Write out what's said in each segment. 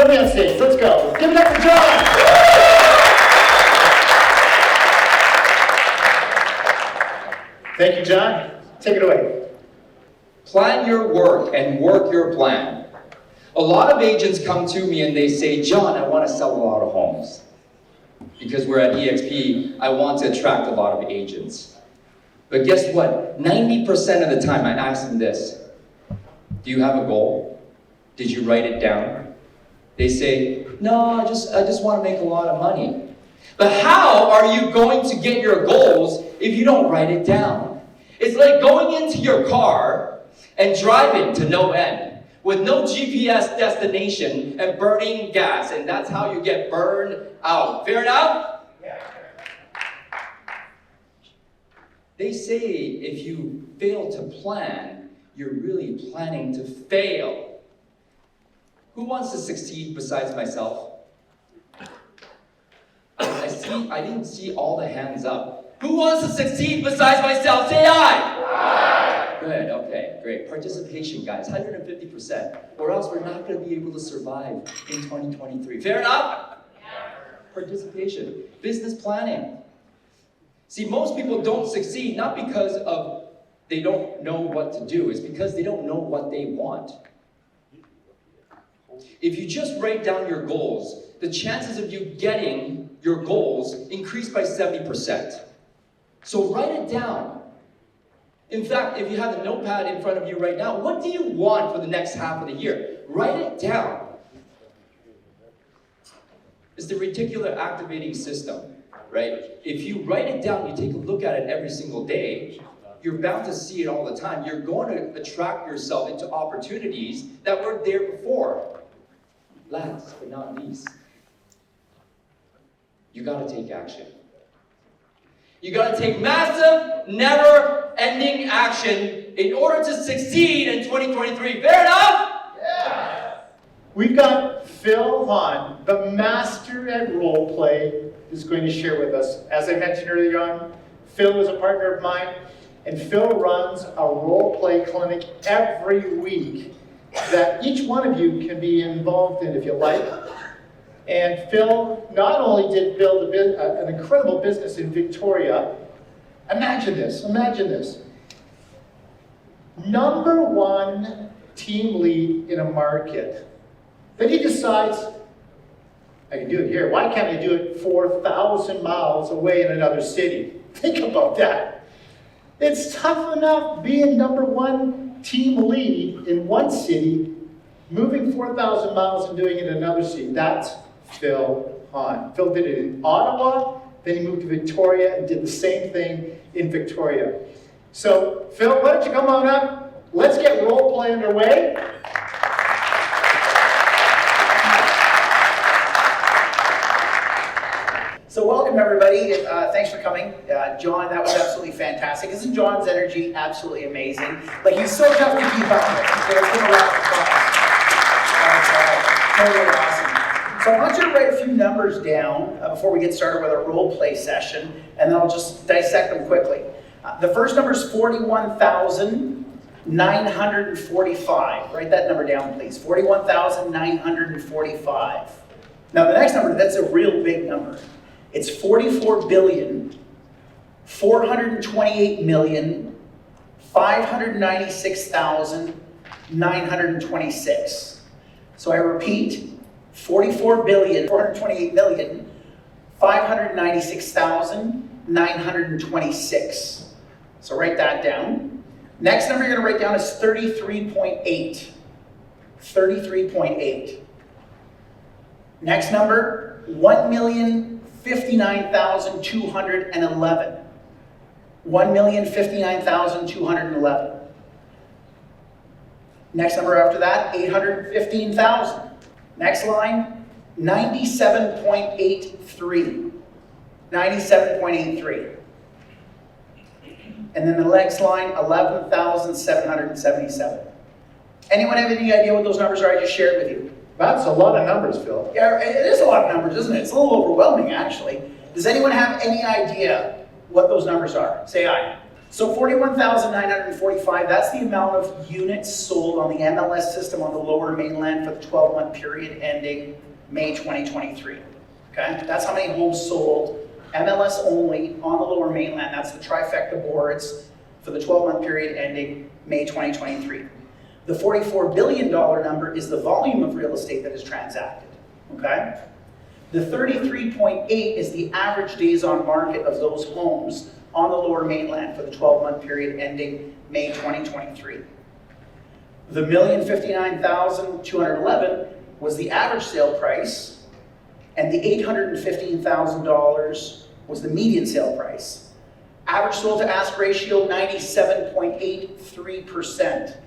Join me on stage. Let's go. Give it up for John. Thank you, John. Take it away. Plan your work and work your plan. A lot of agents come to me and they say, John, I want to sell a lot of homes. Because we're at eXp, I want to attract a lot of agents. But guess what? 90% of the time I ask them this: do you have a goal? Did you write it down? They say, no, I just want to make a lot of money. But how are you going to get your goals if you don't write it down? It's like going into your car and driving to no end with no GPS destination and burning gas, and that's how you get burned out. Fair enough? Yeah. They say if you fail to plan, you're really planning to fail. Who wants to succeed besides myself? I didn't see all the hands up. Who wants to succeed besides myself? Say aye. Aye. Good, okay, great. Participation, guys, 150%. Or else we're not going to be able to survive in 2023. Fair enough? Yeah. Participation. Business planning. See, most people don't succeed not because of they don't know what to do. It's because they don't know what they want. If you just write down your goals, the chances of you getting your goals increase by 70%. So write it down. In fact, if you have a notepad in front of you right now, what do you want for the next half of the year? Write it down. It's the reticular activating system, right? If you write it down, you take a look at it every single day, you're bound to see it all the time. You're going to attract yourself into opportunities that weren't there before. Last but not least, you got to take action. You got to take massive, never-ending action in order to succeed in 2023. Fair enough? Yeah. We've got Phil Hahn, the master at role play, who's going to share with us. As I mentioned earlier on, Phil is a partner of mine, and Phil runs a role play clinic every week that each one of you can be involved in if you like. And Phil not only did build an incredible business in Victoria, imagine this. #1 team lead in a market. Then he decides, I can do it here. Why can't I do it 4,000 miles away in another city? Think about that. It's tough enough being #1 team lead in one city, moving 4,000 miles and doing it in another city. That's Phil Hahn. Phil did it in Ottawa, then he moved to Victoria and did the same thing in Victoria. So, Phil, why don't you come on up? Let's get role play underway. So welcome everybody, thanks for coming. John, that was absolutely fantastic. Isn't John's energy absolutely amazing? Like, he's so tough to keep up with. Let's give a round of applause. Totally awesome. So I want you to write a few numbers down before we get started with our role play session, and then I'll just dissect them quickly. The first number is 41,945. Write that number down, please. 41,945. Now the next number, that's a real big number. It's 44,428,596,926. So I repeat, 44,428,596,926. So write that down. Next number you're going to write down is 33.8. 33.8. Next number, 1,059,211. 1,059,211. Next number after that, 815,000. Next line, 97.83. 97.83. And then the next line, 11,777. Anyone have any idea what those numbers are I just shared with you? That's a lot of numbers, Phil. Yeah, it is a lot of numbers, isn't it? It's a little overwhelming, actually. Does anyone have any idea what those numbers are? Say aye. So 41,945, that's the amount of units sold on the MLS system on the Lower Mainland for the 12-month period ending May 2023. Okay, that's how many homes sold, MLS only, on the Lower Mainland. That's the trifecta boards for the 12-month period ending May 2023. The $44 billion number is the volume of real estate that is transacted. Okay? The 33.8 is the average days on market of those homes on the Lower Mainland for the 12-month period ending May 2023. The $1,059,211 was the average sale price, and the $815,000 was the median sale price. Average sold to ask ratio, 97.83%.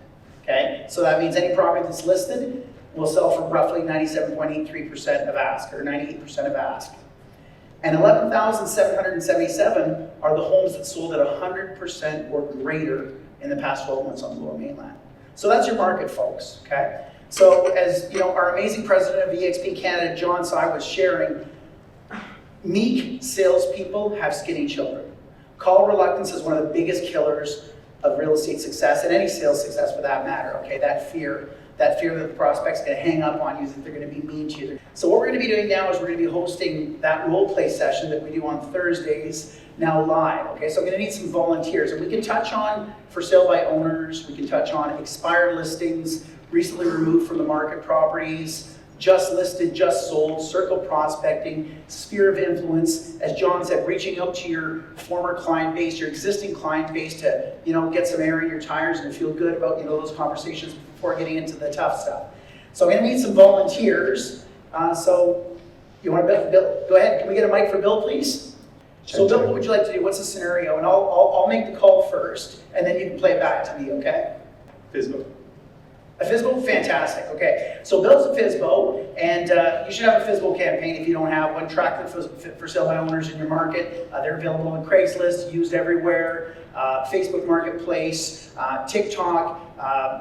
Okay, so that means any property that's listed will sell for roughly 97.83% of ask, or 98% of ask. And 11,777 are the homes that sold at 100% or greater in the past 12 months on the Lower Mainland. So that's your market, folks, okay? So as you know, our amazing president of eXp Canada, John Sy, was sharing, meek salespeople have skinny children. Call reluctance is one of the biggest killers of real estate success, and any sales success for that matter, okay? That fear that the prospect's gonna hang up on you, that they're gonna be mean to you. So what we're gonna be doing now is we're gonna be hosting that role play session that we do on Thursdays, now live, okay? So I'm gonna need some volunteers, and we can touch on for sale by owners, we can touch on expired listings, recently removed from the market properties, just listed, just sold, circle prospecting, sphere of influence, as John said, reaching out to your former client base, your existing client base to, you know, get some air in your tires and feel good about, you know, those conversations before getting into the tough stuff. So I'm gonna need some volunteers. So you want to, Bill, go ahead, can we get a mic for Bill, please? So Bill, what would you like to do? What's the scenario? And I'll make the call first, and then you can play it back to me, okay? FSBO. A FSBO? Fantastic, okay. So Bill's a FSBO, and you should have a FSBO campaign if you don't have one. Track the for sale by owners in your market. They're available on Craigslist, used everywhere, Facebook Marketplace, TikTok,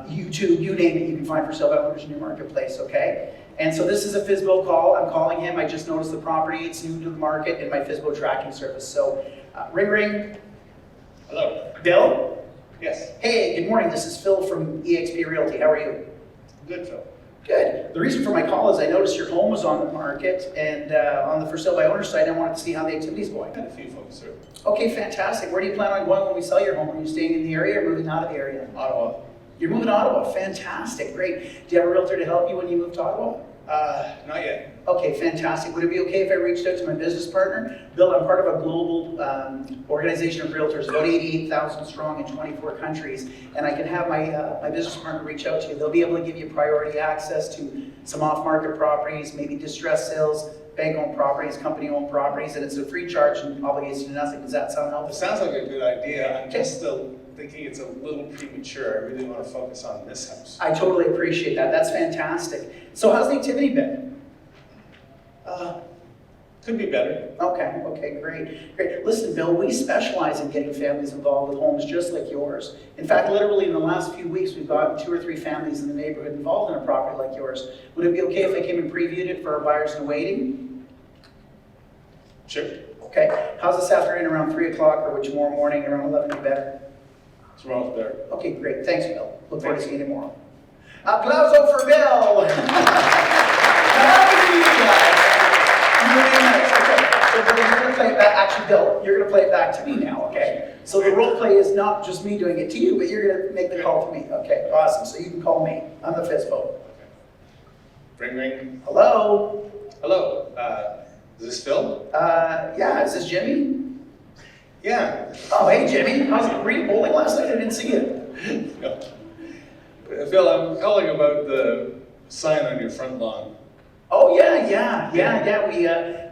YouTube, you name it, you can find for sale by owners in your marketplace, okay? And so this is a FSBO call. I'm calling him. I just noticed the property. It's new to the market in my FSBO tracking service. So ring, ring. Hello. Bill? Yes. Hey, good morning. This is Phil from eXp Realty. How are you? Good, Phil. Good. The reason for my call is I noticed your home was on the market, and on the for sale by owner site, I wanted to see how the activity's going. I had a few folks through. Okay, fantastic. Where do you plan on going when we sell your home? Are you staying in the area or moving out of the area? Ottawa. You're moving to Ottawa. Fantastic. Great. Do you have a realtor to help you when you move to Ottawa? Not yet. Okay, fantastic. Would it be okay if I reached out to my business partner? Bill, I'm part of a global organization of realtors, about 88,000 strong in 24 countries, and I can have my business partner reach out to you. They'll be able to give you priority access to some off-market properties, maybe distressed sales, bank-owned properties, company-owned properties, and it's a free charge and obligates you to nothing. Does that sound It helpful? sounds like a good idea. I'm just still thinking it's a little premature. I really want to focus on this house. I totally appreciate that. That's fantastic. So how's the activity been? Could be better. Okay, great. Listen, Bill, we specialize in getting families involved with homes just like yours. In fact, literally in the last few weeks, we've got 2 or 3 families in the neighborhood involved in a property like yours. Would it be okay if I came and previewed it for our buyers in waiting? Sure. Okay. How's this afternoon around 3 o'clock, or would tomorrow morning around 11 be better? Tomorrow's better. Okay, great. Thanks, Bill. Look forward to seeing you tomorrow. Applauso for Bill! So Bill, you're gonna play it back. Actually, Bill, you're gonna play it back to me now, okay? So the role play is not just me doing it to you, but you're gonna make the call to me. Okay, awesome. So you can call me. I'm the FSBO. Ring, ring. Hello? Hello. Is this Phil? Yeah, is this Jimmy? Yeah. Oh, hey, Jimmy. Were you bowling last night? I didn't see you. No. Phil, I'm calling about the sign on your front lawn. Oh, yeah.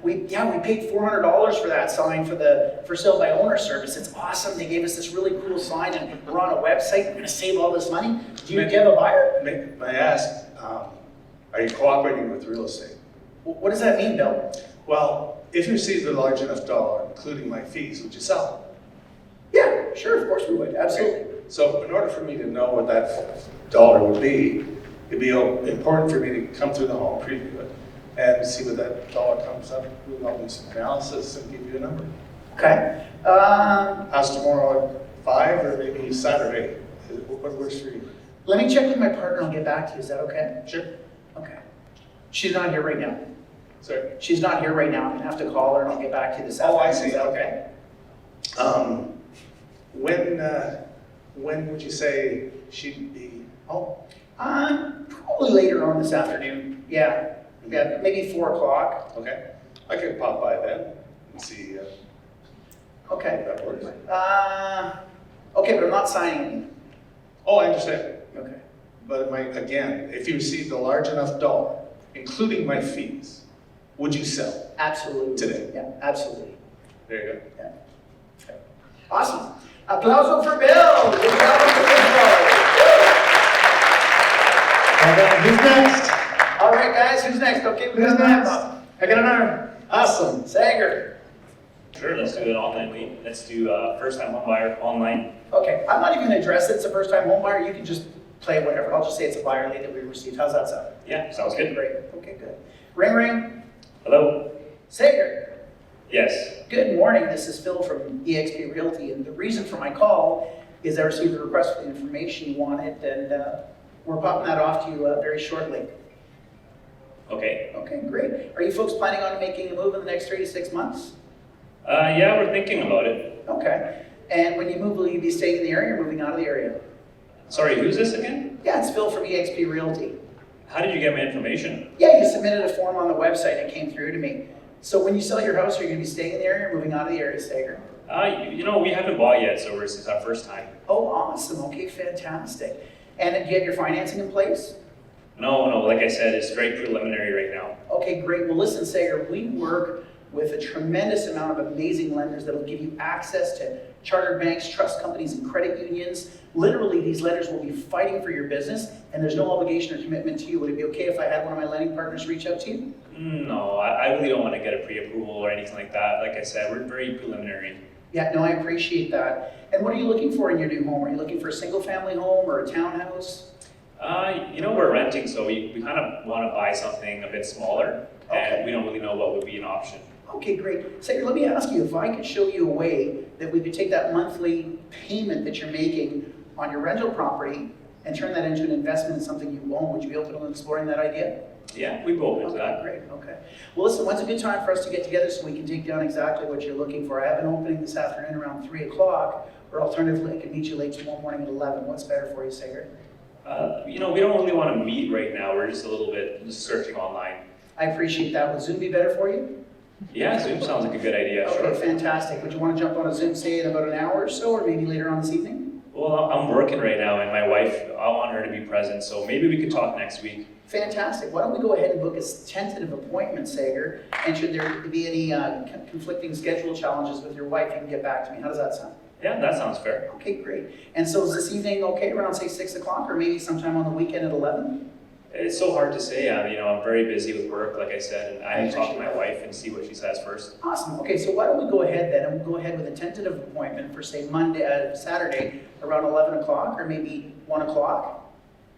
We paid $400 for that sign for the for sale by owner service. It's awesome. They gave us this really cool sign, and we're on a website. We're gonna save all this money. Do you have a buyer? May I ask, are you cooperating with real estate? What does that mean, Bill? Well, if you received a large enough dollar, including my fees, would you sell? Yeah, sure, of course we would. Absolutely. Okay. So in order for me to know what that dollar would be, it'd be important for me to come through the home, preview it, and see what that dollar comes up with. I'll do some analysis and give you a number. Okay. How's tomorrow at 5 or maybe Saturday. What works for you? Let me check with my partner and I'll get back to you. Is that okay? Sure. Okay. She's not here right now. Sorry. She's not here right now. I'm gonna have to call her and I'll get back to you this Oh, afternoon. I see. Is that okay? When would you say she'd be home? Probably later on this afternoon. Yeah, maybe 4 o'clock. Okay. I could pop by then and see if Okay. that works. Okay, but I'm not signing anything. Oh, I understand. Okay. But again, if you received a large enough dollar, including my fees, would you sell? Absolutely. Today. Yeah, absolutely. There you go. Yeah. Okay. Awesome. Applauso for Bill. Good job on the intro. Who's next? All right, guys, who's next? Okay, we Who's got next? that. I got an arm. Awesome. Sager. Sure, let's do an online lead. Let's do first-time home buyer online. Okay, I'm not even gonna address it. It's a first-time home buyer. You can just play whatever. I'll just say it's a buyer lead that we received. How's that sound? Yeah, sounds Okay, good. great. Okay, good. Ring, ring. Hello? Sager. Yes. Good morning. This is Phil from eXp Realty, and the reason for my call is I received a request for the information you wanted, and we're popping that off to you very shortly. Okay. Okay, great. Are you folks planning on making a move in the next 3 to 6 months? Yeah, we're thinking about it. Okay. And when you move, will you be staying in the area or moving out of the area? Sorry, who's this again? Yeah, it's Phil from eXp Realty. How did you get my information? Yeah, you submitted a form on the website and it came through to me. So when you sell your house, are you going to be staying in the area or moving out of the area, Sager? You know, we haven't bought yet, so this is our first time. Oh, awesome. Okay, fantastic. And do you have your financing in place? No, like I said, it's very preliminary right now. Okay, great. Well, listen, Sager, we work with a tremendous amount of amazing lenders that will give you access to chartered banks, trust companies, and credit unions. Literally, these lenders will be fighting for your business, and there's no obligation or commitment to you. Would it be okay if I had one of my lending partners reach out to you? No, I really don't want to get a pre-approval or anything like that. Like I said, we're very preliminary. Yeah, no, I appreciate that. And what are you looking for in your new home? Are you looking for a single-family home or a townhouse? You know, we're renting, so we kind of want to buy something a bit smaller, and we don't really know what would be an option. Okay, great. Sager, let me ask you, if I could show you a way that we could take that monthly payment that you're making on your rental property and turn that into an investment in something you own, would you be open to exploring that idea? Yeah, we both into Okay, that. great, okay. Well, listen, when's a good time for us to get together so we can take down exactly what you're looking for? I have an opening this afternoon around 3 o'clock, or alternatively, I can meet you late tomorrow morning at 11. What's better for you, Sager? You know, we don't really want to meet right now. We're just a little bit just searching online. I appreciate that. Would Zoom be better for you? Yeah, Zoom sounds like a good idea, Okay, sure. fantastic. Would you want to jump on a Zoom, say, in about an hour or so, or maybe later on this evening? Well, I'm working right now, and my wife, I want her to be present, so maybe we could talk next week. Fantastic. Why don't we go ahead and book a tentative appointment, Sager, and should there be any conflicting schedule challenges with your wife, you can get back to me. How does that sound? Yeah, that sounds fair. Okay, great. And so is this evening okay, around, say, 6 o'clock, or maybe sometime on the weekend at 11? It's so hard to say. You know, I'm very busy with work, like I said, and I have to talk to my wife and see what she says first. Awesome. Okay, so why don't we go ahead then, and we'll go ahead with a tentative appointment for, say, Saturday, around 11 o'clock, or maybe 1 o'clock?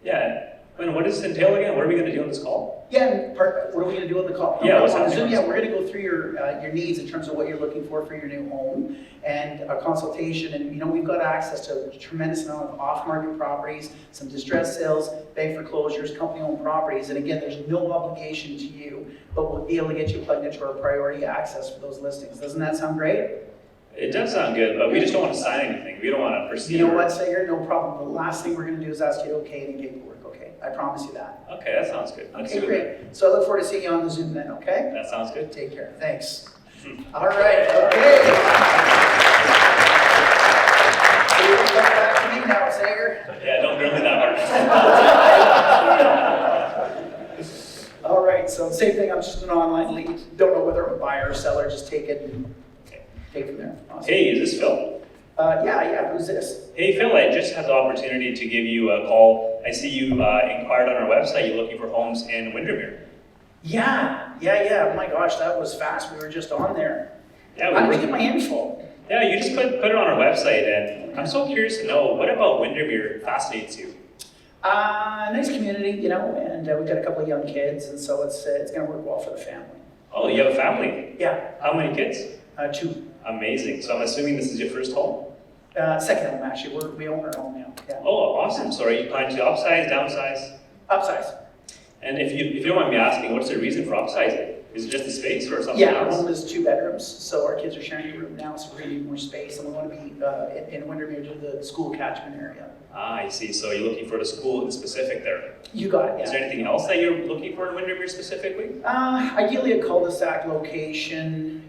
Yeah. And what does this entail again? What are we going to do on this call? Yeah, and what are we going to do on the call? Yeah, what's on happening Zoom, on yeah, Zoom? we're going to go through your needs in terms of what you're looking for your new home, and a consultation. And you know, we've got access to a tremendous amount of off-market properties, some distressed sales, bank foreclosures, company-owned properties. And again, there's no obligation to you, but we'll be able to get you plugged into our priority access for those listings. Doesn't that sound great? It does sound good, but we just don't want to sign anything. We don't want to proceed. You know what, Sager? No problem. The last thing we're going to do is ask you to okay any paperwork. Okay, I promise you that. Okay, that sounds good. Let's Okay, do great. it. So I look forward to seeing you on the Zoom then. Okay. That sounds good. Take care. Thanks. All right. Okay. So you can come back to me now, Sager. Yeah, don't grill me that hard. All right. So same thing. I'm just an online lead. Don't know whether I'm a buyer or seller. Just take it and take it from there. Awesome. Hey, is this Phil? Yeah. Who's this? Hey Phil, I just had the opportunity to give you a call. I see you inquired on our website. You're looking for homes in Windermere. Yeah. Oh my gosh, that was fast. We were just on there. Yeah, How did you get my info? Yeah, you just put it on our website, and I'm so curious to know, what about Windermere fascinates you? Nice community, you know, and we've got a couple of young kids, and so it's going to work well for the family. Oh, you have a family. Yeah. How many kids? 2. Amazing. So I'm assuming this is your first home? Second home, actually. We own our home now. Yeah. Oh, awesome. So are you planning to upsize, downsize? Upsize. And if you don't mind me asking, what's the reason for upsizing? Is it just the space or something Yeah, our else? home is 2 bedrooms, so our kids are sharing a room now, so we need more space, and we want to be in Windermere to the school catchment area. Ah, I see. So you're looking for the school in specific there. You got it, Is yeah. there anything else that you're looking for in Windermere specifically? Ideally a cul-de-sac location,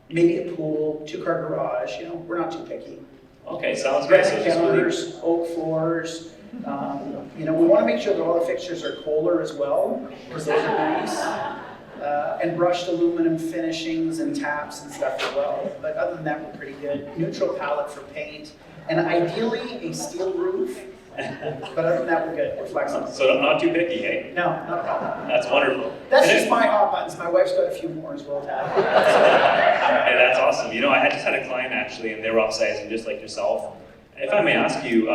maybe a pool, 2-car garage, we're not too picky. Okay, sounds good. So Granite just really, counters, oak floors, we want to make sure that all the fixtures are Kohler as well, because those are nice. And brushed aluminum finishings and taps and stuff as well. But other than that, we're pretty good. Neutral palette for paint, and ideally a steel roof. But other than that, we're good. We're flexible. so not too picky, hey? No, not a problem. That's wonderful. That's And just my hot buttons. My wife's got a few more as well to add. Hey, that's awesome. I just had a client actually, and they were upsizing just like yourself. If I may ask you,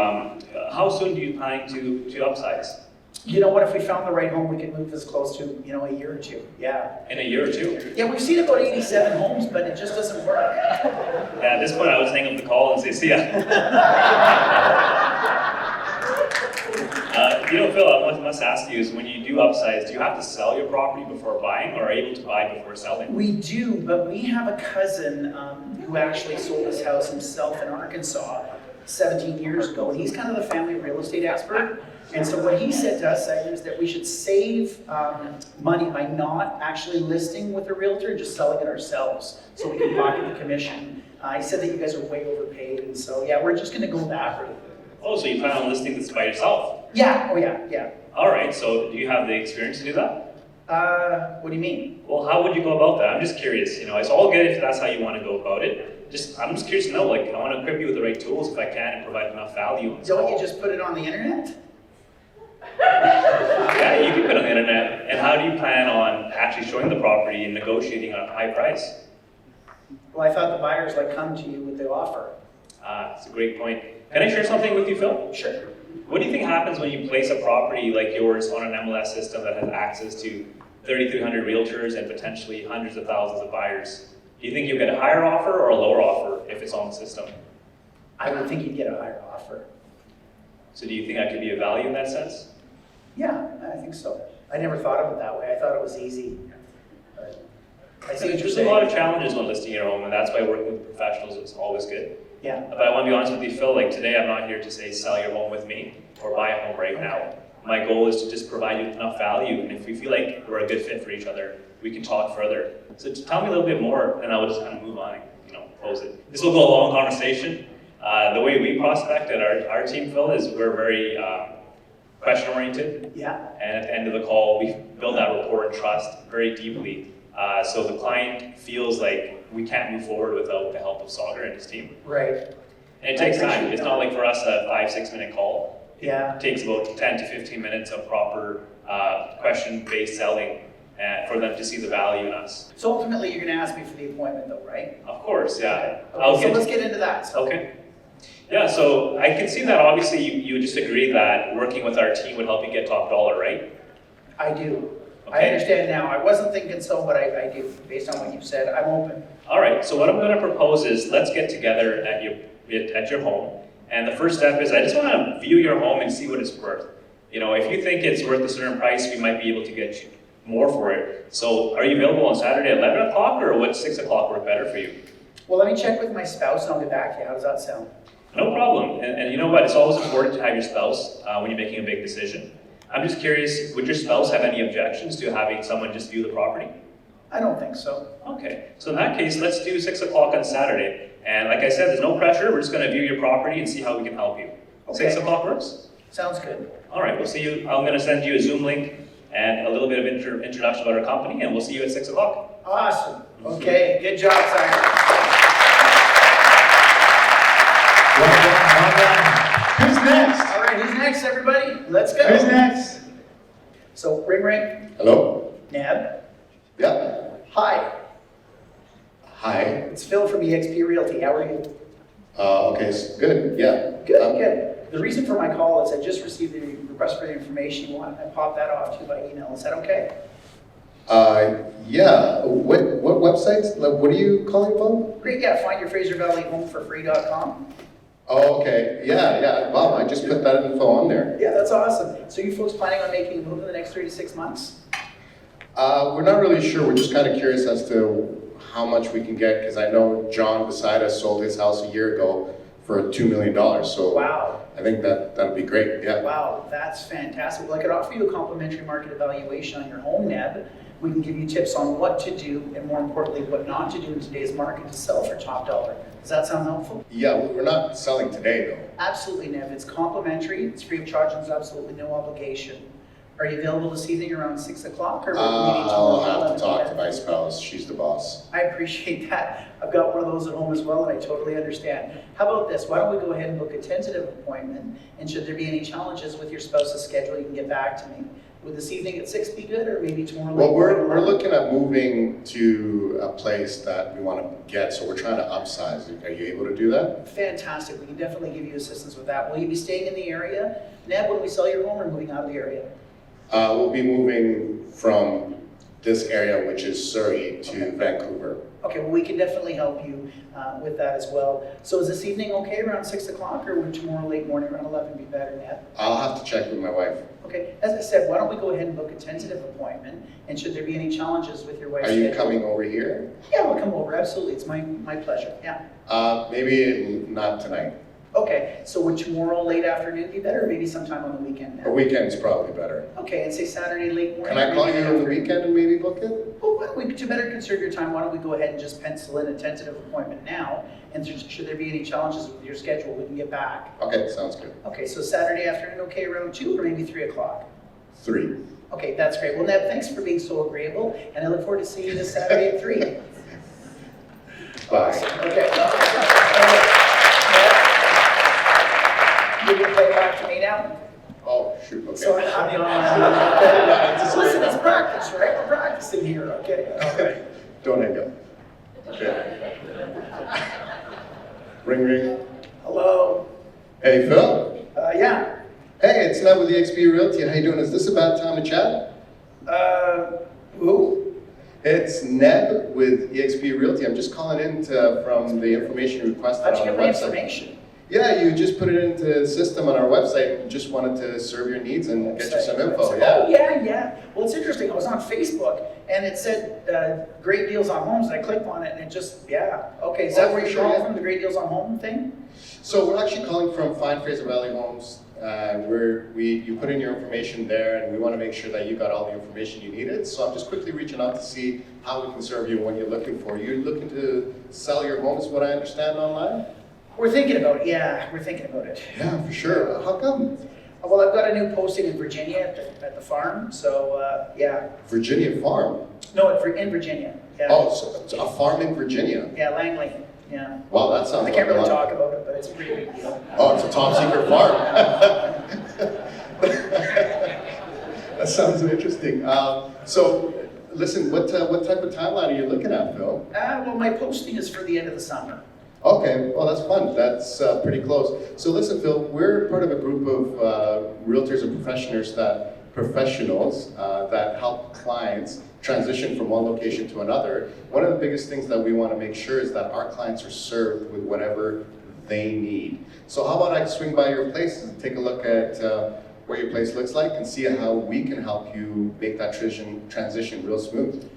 how soon do you plan to upsize? You know what? If we found the right home, we could move this close to, a year or two. Yeah. In a year or two? Yeah, we've seen about 87 homes, but it just doesn't work. Yeah, at this point, I would hang up the call and say, see ya. Phil, I must ask you is when you do upsize, do you have to sell your property before buying, or are you able to buy before selling? We do, but we have a cousin who actually sold his house himself in Arkansas 17 years ago, and he's kind of the family real estate expert. And so what he said to us is that we should save money by not actually listing with a realtor and just selling it ourselves, so we can pocket the commission. He said that you guys are way overpaid, and so yeah, we're just going to go that route. Oh, so you plan on listing this by yourself? Yeah, oh yeah. All right, so do you have the experience to do that? What do you mean? Well, how would you go about that? I'm just curious. It's all good if that's how you want to go about it. I'm just curious to know, I want to equip you with the right tools if I can and provide enough value. On this Don't call. you just put it on the internet? Yeah, you can put it on the internet. And how do you plan on actually showing the property and negotiating on a high price? Well, I thought the buyers come to you with the offer. That's a great point. Can I share something with you, Phil? Sure. What do you think happens when you place a property like yours on an MLS system that has access to 3,300 realtors and potentially hundreds of thousands of buyers? Do you think you'll get a higher offer or a lower offer if it's on the system? I would think you'd get a higher offer. So do you think that could be a value in that sense? Yeah, I think so. I never thought of it that way. I thought it was easy. But I see what you're There's a saying. lot of challenges when listing your home, and that's why working with professionals is always good. Yeah. But I want to be honest with you, Phil, today I'm not here to say sell your home with me or buy a home right now. My goal is to just provide you with enough value, and if we feel like we're a good fit for each other, we can talk further. So tell me a little bit more, and I will just kind of move on and close it. This will go a long conversation. The way we prospect at our team, Phil, is we're very question-oriented. Yeah. And at the end of the call, we build that rapport and trust very deeply. So the client feels like we can't move forward without the help of Sagar and his team. Right. And it takes time. It's not like for us a 5-6 minute call. Yeah. It takes about 10 to 15 minutes of proper question-based selling for them to see the value in us. So ultimately, you're going to ask me for the appointment, though, right? Of course, yeah. Okay. So let's get into that. So. Okay. Yeah, so I can see that obviously you just agreed that working with our team would help you get top dollar, right? I do. I Okay. understand now. I wasn't thinking so, but I do. Based on what you've said, I'm open. All right, so what I'm going to propose is let's get together at your home. And the first step is I just want to view your home and see what it's worth. If you think it's worth a certain price, we might be able to get you more for it. So are you available on Saturday at 11 o'clock or would 6 o'clock work better for you? Well, let me check with my spouse and I'll get back to you. How does that sound? No problem. And you know what? It's always important to have your spouse when you're making a big decision. I'm just curious, would your spouse have any objections to having someone just view the property? I don't think so. Okay, so in that case, let's do 6 o'clock on Saturday. And like I said, there's no pressure. We're just going to view your property and see how we can help you. Okay. 6 o'clock works? Sounds good. All right, we'll see you. I'm going to send you a Zoom link and a little bit of introduction about our company, and we'll see you at 6 o'clock. Awesome. Okay, good job, Simon. Well done. Who's next? All right, who's next, everybody? Let's go. Who's next? So, ring. Hello? Neb. Yeah. Hi, Hi. it's Phil from eXp Realty. How are you? Okay, good. Yeah. Good. The reason for my call is I just received the request for the information you want. I popped that off to you by email. Is that okay? Yeah, what websites, like, what are you calling from? Great, yeah, find your FraserValleyHomeForFree.com. Oh, okay, yeah, wow, I just put that info on there. Yeah, that's awesome. So you folks planning on making a move in the next 3 to 6 months? We're not really sure, we're just kind of curious as to how much we can get, because I know John beside us sold his house a year ago for $2 million, so. Wow. I think that'll be great, yeah. Wow, that's fantastic. Well, I could offer you a complimentary market evaluation on your home, Neb. We can give you tips on what to do, and more importantly, what not to do in today's market to sell for top dollar. Does that sound helpful? Yeah, we're not selling today though. Absolutely, Neb. It's complimentary, it's free of charge, and there's absolutely no obligation. Are you available this evening around 6 o'clock, or maybe I'll tomorrow? have to talk to my spouse, she's the boss. I appreciate that. I've got one of those at home as well, and I totally understand. How about this? Why don't we go ahead and book a tentative appointment, and should there be any challenges with your spouse's schedule, you can get back to me. Would this evening at 6 be good, or maybe tomorrow? Well, we're looking at moving to a place that we want to get, so we're trying to upsize. Are you able to do that? Fantastic. We can definitely give you assistance with that. Will you be staying in the area? Neb, when we sell your home, or moving out of the area? We'll be moving from this area, which is Surrey, to Okay. Vancouver. Okay, well, we can definitely help you with that as well. So is this evening okay, around 6 o'clock, or would tomorrow late morning around 11 be better, Neb? I'll have to check with my wife. Okay, as I said, why don't we go ahead and book a tentative appointment, and should there be any challenges with your wife's Are you schedule? coming over here? Yeah, we'll come over, absolutely, it's my pleasure, yeah. Maybe not tonight. Okay, so would tomorrow late afternoon be better, or maybe sometime on the weekend? A weekend's probably better. Okay, and say Saturday late morning? Can I call maybe you on the after- weekend and maybe book it? Well, why don't we, to better conserve your time, why don't we go ahead and just pencil in a tentative appointment now, and should there be any challenges with your schedule, we can get back. Okay, sounds good. Okay, so Saturday afternoon, okay, around 2 or maybe 3 o'clock? 3. Okay, that's great. Well, Neb, thanks for being so agreeable, and I look forward to seeing you this Saturday at 3. Bye. Okay. You can play back to me now? Oh, shoot, okay. So I'm the online. Listen, it's practice, right? We're practicing here, okay? Okay. Don't hang up. Okay. Ring, ring. Hello? Hey, Phil. Yeah. Hey, it's Ned with eXp Realty. How you doing? Is this a bad time to chat? Who? It's Ned with eXp Realty. I'm just calling in from the information you requested How'd you on get the my website. information? Yeah, you just put it into the system on our website and just wanted to serve your needs and get you some info. Oh, yeah. Well, it's interesting. I was on Facebook and it said great deals on homes, and I clicked on it and it just, yeah. Okay, is that where you're Sure, calling yeah. from, the great deals on home thing? So we're actually calling from Fine Fraser Valley Homes. You put in your information there, and we want to make sure that you got all the information you needed. So I'm just quickly reaching out to see how we can serve you and what you're looking for. You're looking to sell your home, is what I understand online? We're thinking about it, yeah, we're thinking about it. Yeah, for sure. How come? Well, I've got a new posting in Virginia at the farm, so, yeah. Virginia Farm. No, in Virginia, yeah. Oh, so it's a farm in Virginia. Yeah, Langley, yeah. Wow, that sounds I like can't a really lot. talk about it, but it's a pretty big deal. Oh, it's a top secret farm. That sounds interesting. So, listen, what type of timeline are you looking at, Phil? Well, my posting is for the end of the summer. Okay, well, that's fun. That's pretty close. So listen, Phil, we're part of a group of realtors and professionals that help clients transition from one location to another. One of the biggest things that we want to make sure is that our clients are served with whatever they need. So how about I swing by your place and take a look at what your place looks like and see how we can help you make that transition real smooth.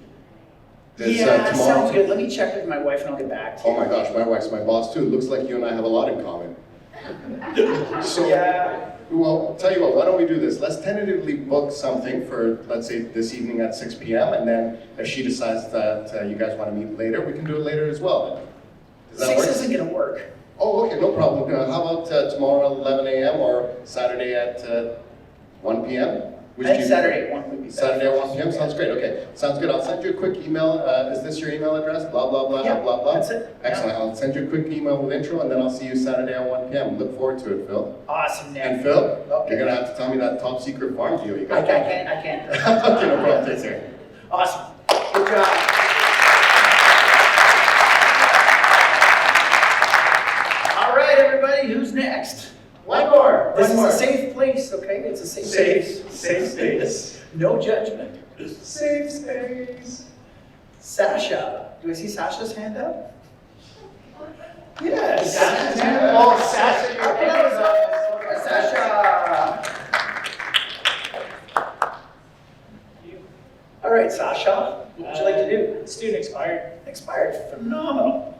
Does, Yeah, tomorrow- sounds good. Let me check with my wife and I'll get back to you. Oh my gosh, my wife's my boss too. Looks like you and I have a lot in common. So, Yeah. well, tell you what, why don't we do this? Let's tentatively book something for, let's say, this evening at 6 p.m. And then if she decides that you guys want to meet later, we can do it later as well. Does that 6 work? isn't gonna work. Oh, okay, no problem. How about tomorrow at 11 a.m. or Saturday at 1 p.m.? I think Saturday at 1 would be better. Saturday at 1 p.m. Sounds great. Okay, sounds good. I'll send you a quick email. Is this your email address? Blah blah blah Yeah, blah blah. that's it. Excellent. I'll send you a quick email with intro, and then I'll see you Saturday at 1 p.m. Look forward to it, Phil. Awesome, Nick. And Phil, Okay. you're gonna have to tell me that top secret farm deal you I got. can't. Okay, no problem. Take care. Awesome. Good job. All right, everybody, who's next? One more. This One is more. a safe place, okay? It's a safe place. Safe space. No judgment. Safe space. Sasha, do I see Sasha's hand up? Yes. Sasha's hand up. Oh, Sasha, your hand is up. Sasha! All right, Sasha, what would you like to do? Student expired. Expired, phenomenal.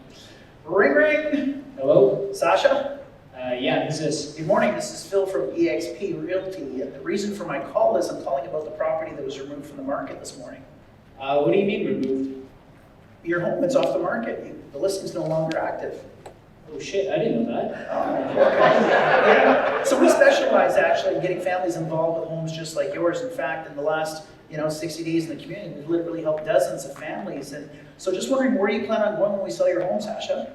Ring, ring. Hello? Sasha? Yeah, who's this? Good morning, this is Phil from eXp Realty. The reason for my call is I'm calling about the property that was removed from the market this morning. What do you mean removed? Your home, it's off the market. The listing's no longer active. Oh shit, I didn't know that. Yeah. So we specialize actually in getting families involved with homes just like yours. In fact, in the last 60 days in the community, we've literally helped dozens of families. And so just wondering, where do you plan on going when we sell your home, Sasha?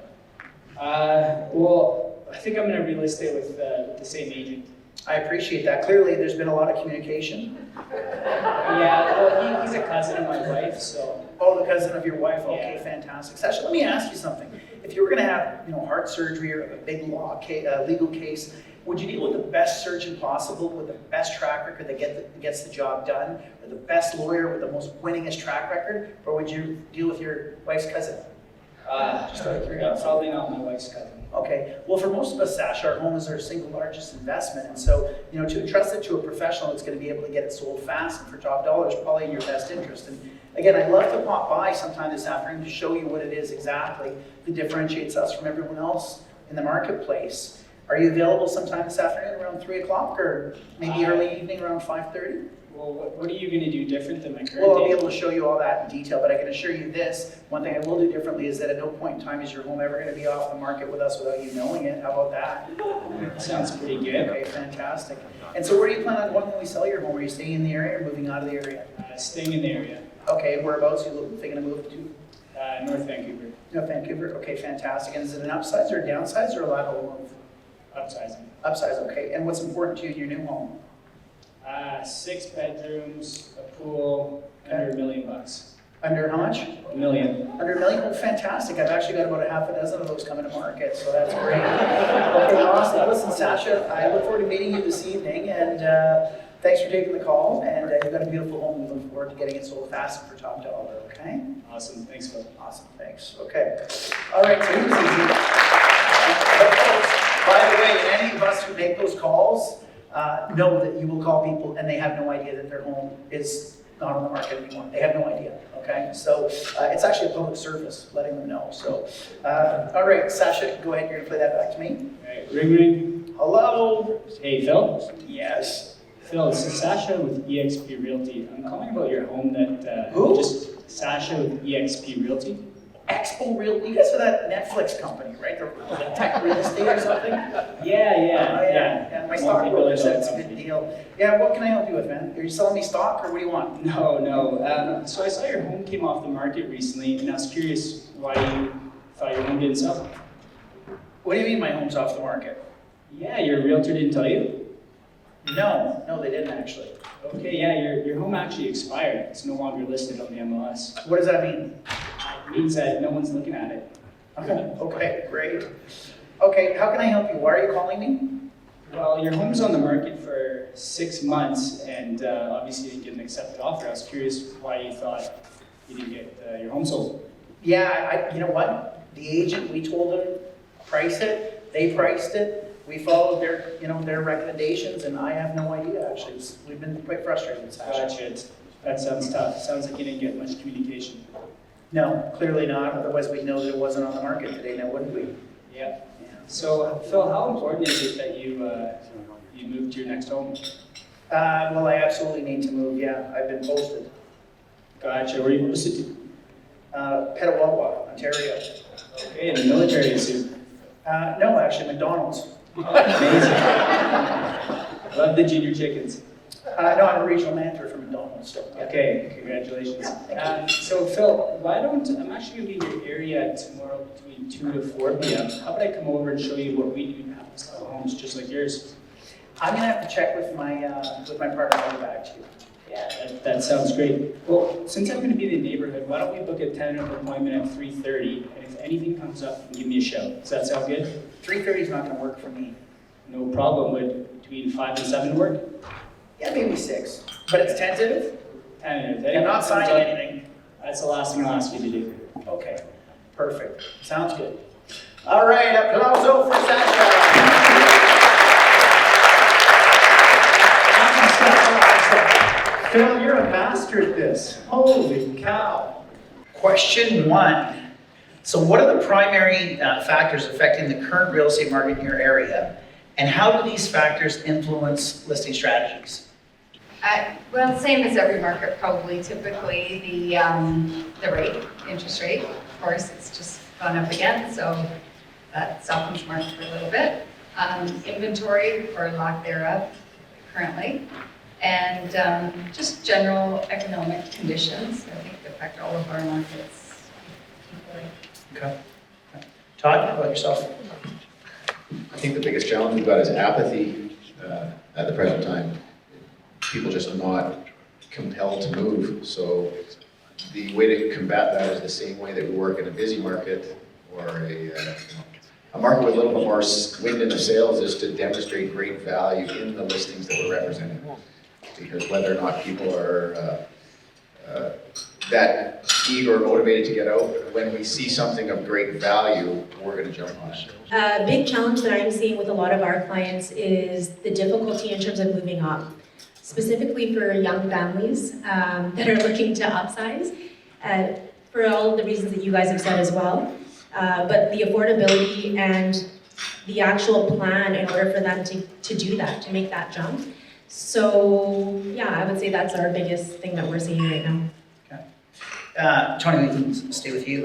Well, I think I'm gonna relist it with the same agent. I appreciate that. Clearly, there's been a lot of communication. Yeah, well, he's a cousin of my wife, so. Oh, the cousin of your wife. Okay, Yeah. fantastic. Sasha, let me ask you something. If you were going to have, heart surgery or a big legal case, would you deal with the best surgeon possible, with the best track record that gets the job done, or the best lawyer with the most winningest track record, or would you deal with your wife's cousin? Just out of curiosity. Probably not my wife's cousin. Okay, well, for most of us, Sasha, our home is our single largest investment, and so, to entrust it to a professional that's going to be able to get it sold fast and for top dollar is probably in your best interest. And again, I'd love to pop by sometime this afternoon to show you what it is exactly that differentiates us from everyone else in the marketplace. Are you available sometime this afternoon around 3 o'clock, or maybe early evening around 5:30? Well, what are you gonna do different than my current Well, I'll be agent? able to show you all that in detail, but I can assure you this, one thing I will do differently is that at no point in time is your home ever going to be off the market with us without you knowing it. How about that? Sounds pretty good. Okay, fantastic. And so where do you plan on going when we sell your home? Are you staying in the area or moving out of the area? Staying in the area. Okay, whereabouts are you thinking of moving to? North Vancouver. No, Vancouver. Okay, fantastic. And is it an upsize or a downsize or a lateral move? Upsizing. Upsize, okay. And what's important to you in your new home? 6 bedrooms, a pool, under $1 million. Under how much? $1 million. Under $1 million? Oh, fantastic. I've actually got about a half a dozen of those coming to market, so that's great. Okay, awesome. Listen, Sasha, I look forward to meeting you this evening, and thanks for taking the call. And you've got a beautiful home. We look forward to getting it sold fast and for top dollar, okay? Awesome, thanks Phil. Awesome, thanks. Okay. All right, so here's easy. But folks, by the way, any of us who make those calls know that you will call people and they have no idea that their home is not on the market anymore. They have no idea, okay? So it's actually a public service, letting them know. So, all right, Sasha, go ahead. You're gonna play that back to me. Alright, ring ring. Hello? Hey Phil? Yes. Phil, this is Sasha with eXp Realty. I'm calling about your home that Who? just Sasha with eXp Realty. Expo Real, you guys are that Netflix company, right? They're like tech real estate or something? Yeah. Oh, yeah. My stockbroker said it's a Multi-billion-dollar good deal. Yeah, what can I help you with, man? Are you selling me stock or what do you want? No. So I saw your home came off the market recently, and I was curious why you thought your home didn't sell. What do you mean my home's off the market? Yeah, your realtor didn't tell you? No, they didn't actually. Okay, yeah, your home actually expired. It's no longer listed on the MLS. What does that mean? It means that no one's looking at it. Okay, great. Okay, how can I help you? Why are you calling me? Well, your home's on the market for 6 months, and obviously you didn't get an accepted offer. I was curious why you thought you didn't get your home sold. Yeah, you know what? The agent, we told them, price it, they priced it. We followed their recommendations, and I have no idea, actually. We've been quite frustrated, Sasha. Gotcha. That sounds tough. Sounds like you didn't get much communication. No, clearly not. Otherwise, we'd know that it wasn't on the market today, now wouldn't we? Yeah. So, Phil, how important is it that you move to your next home? Well, I absolutely need to move, yeah. I've been posted. Gotcha. Where are you posted to? Petawawa, Ontario. Okay, in the military, I assume. No, actually, McDonald's. Amazing. Love the junior chickens. No, I'm a regional manager for McDonald's. So, yeah. Okay, congratulations. Yeah, So Phil, I'm actually gonna be in your area tomorrow between 2 to 4 p.m. How about I come over and show you what we do now, style homes just like yours? I'm gonna have to check with my partner. I'll get back to you. Yeah, that sounds great. Well, since I'm gonna be in the neighborhood, why don't we book a tentative appointment at 3:30, and if anything comes up, you can give me a shout. Does that sound good? 3:30 is not gonna work for me. No problem. Would between 5 and 7 work? Yeah, maybe 6. But it's tentative? Tentative, eh? You're not signing anything. That's the last thing I'll ask you to do. Okay, perfect. Sounds good. All right, applauso for Sasha. Phil, you're a master at this. Holy cow. Question 1. So what are the primary factors affecting the current real estate market in your area? And how do these factors influence listing strategies? Well, same as every market, probably. Typically, the rate, interest rate, of course, it's just gone up again, so that softens the market for a little bit. Inventory, or lack thereof, currently, and just general economic conditions, I think, affect all of our markets equally. Okay. Todd, how about yourself? I think the biggest challenge we've got is apathy at the present time. People just are not compelled to move. So the way to combat that is the same way that we work in a busy market or a market with a little bit more wind in the sails, is to demonstrate great value in the listings that we're representing. Because whether or not people are that eager or motivated to get out, when we see something of great value, we're going to jump on it. A big challenge that I'm seeing with a lot of our clients is the difficulty in terms of moving up, specifically for young families that are looking to upsize, for all of the reasons that you guys have said as well. But the affordability and the actual plan in order for them to do that, to make that jump. So yeah, I would say that's our biggest thing that we're seeing right now. Tony, we can stay with you.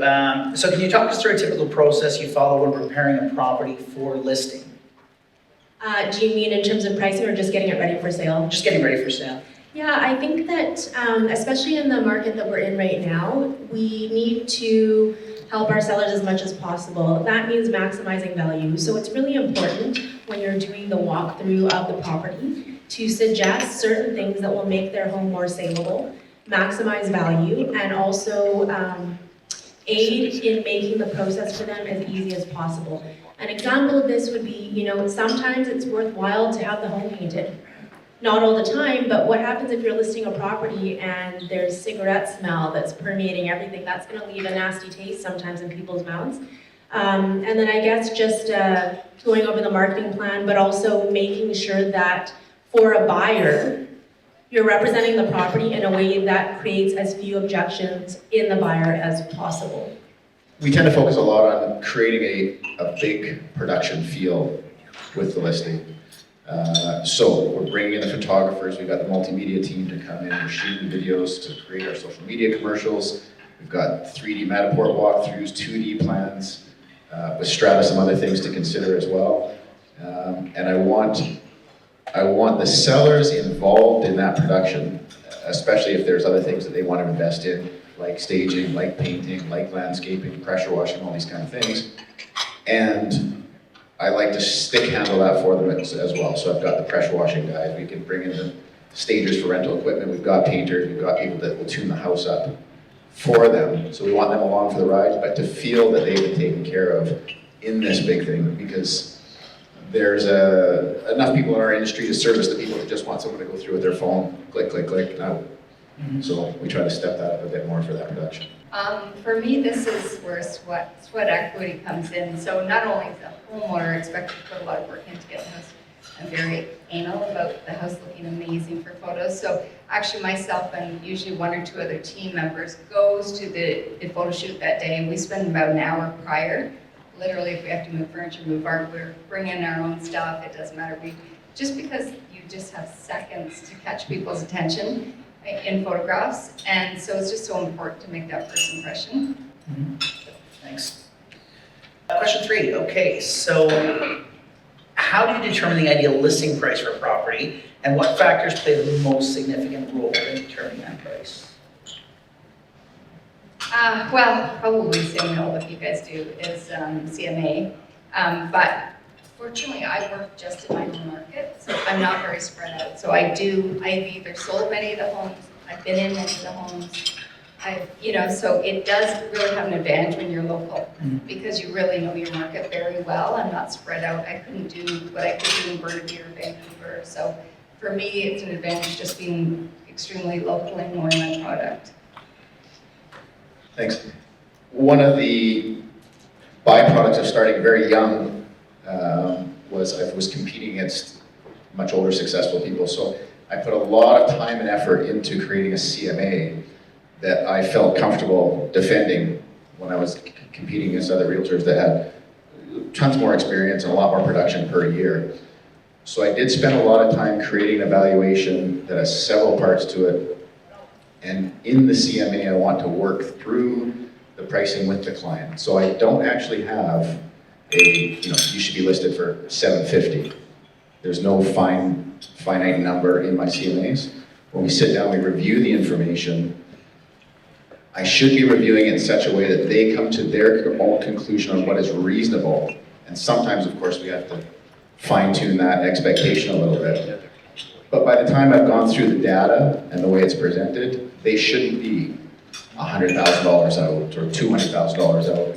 So can you talk us through a typical process you follow when preparing a property for listing? Do you mean in terms of pricing or just getting it ready for sale? Just getting ready for sale. Yeah, I think that especially in the market that we're in right now, we need to help our sellers as much as possible. That means maximizing value. So it's really important when you're doing the walkthrough of the property to suggest certain things that will make their home more saleable, maximize value, and also aid in making the process for them as easy as possible. An example of this would be, sometimes it's worthwhile to have the home painted. Not all the time, but what happens if you're listing a property and there's cigarette smell that's permeating everything? That's going to leave a nasty taste sometimes in people's mouths. And then I guess just going over the marketing plan, but also making sure that for a buyer, you're representing the property in a way that creates as few objections in the buyer as possible. We tend to focus a lot on creating a big production feel with the listing. So we're bringing in the photographers, we've got the multimedia team to come in, we're shooting videos to create our social media commercials. We've got 3D Matterport walkthroughs, 2D plans, with Strata some other things to consider as well. And I want the sellers involved in that production, especially if there's other things that they want to invest in, like staging, like painting, like landscaping, pressure washing, all these kind of things. And I like to stick handle that for them as well. So I've got the pressure washing guys, we can bring in the stagers for rental equipment, we've got painters, we've got people that will tune the house up for them. So we want them along for the ride, but to feel that they've been taken care of in this big thing, because there's enough people in our industry to service the people that just want someone to go through with their phone, click, click, click, now. So we try to step that up a bit more for that production. For me, this is where sweat equity comes in. So not only is the homeowner expected to put a lot of work in to get the house, I'm very anal about the house looking amazing for photos. So actually myself and usually one or two other team members goes to the photo shoot that day, and we spend about an hour prior. Literally, if we have to move furniture, move art, we're bringing our own stuff, it doesn't matter. Just because you just have seconds to catch people's attention in photographs, and so it's just so important to make that first impression. Thanks. Question 3, okay, so how do you determine the ideal listing price for a property, and what factors play the most significant role in determining that price? Well, probably same all that you guys do is CMA, but fortunately I work just in my home market, so I'm not very spread out. So I've either sold many of the homes, I've been in many of the homes, so it does really have an advantage when you're local, because you really know your market very well. I'm not spread out. I couldn't do what I could do in Burnaby or Vancouver. So for me, it's an advantage just being extremely local in knowing my product. Thanks. One of the byproducts of starting very young was I was competing against much older, successful people. So I put a lot of time and effort into creating a CMA that I felt comfortable defending when I was competing against other realtors that had tons more experience and a lot more production per year. So I did spend a lot of time creating an evaluation that has several parts to it. And in the CMA, I want to work through the pricing with the client. So I don't actually have you should be listed for $750. There's no finite number in my CMAs. When we sit down, we review the information. I should be reviewing it in such a way that they come to their own conclusion on what is reasonable. And sometimes, of course, we have to fine-tune that expectation a little bit. But by the time I've gone through the data and the way it's presented, they shouldn't be $100,000 out or $200,000 out,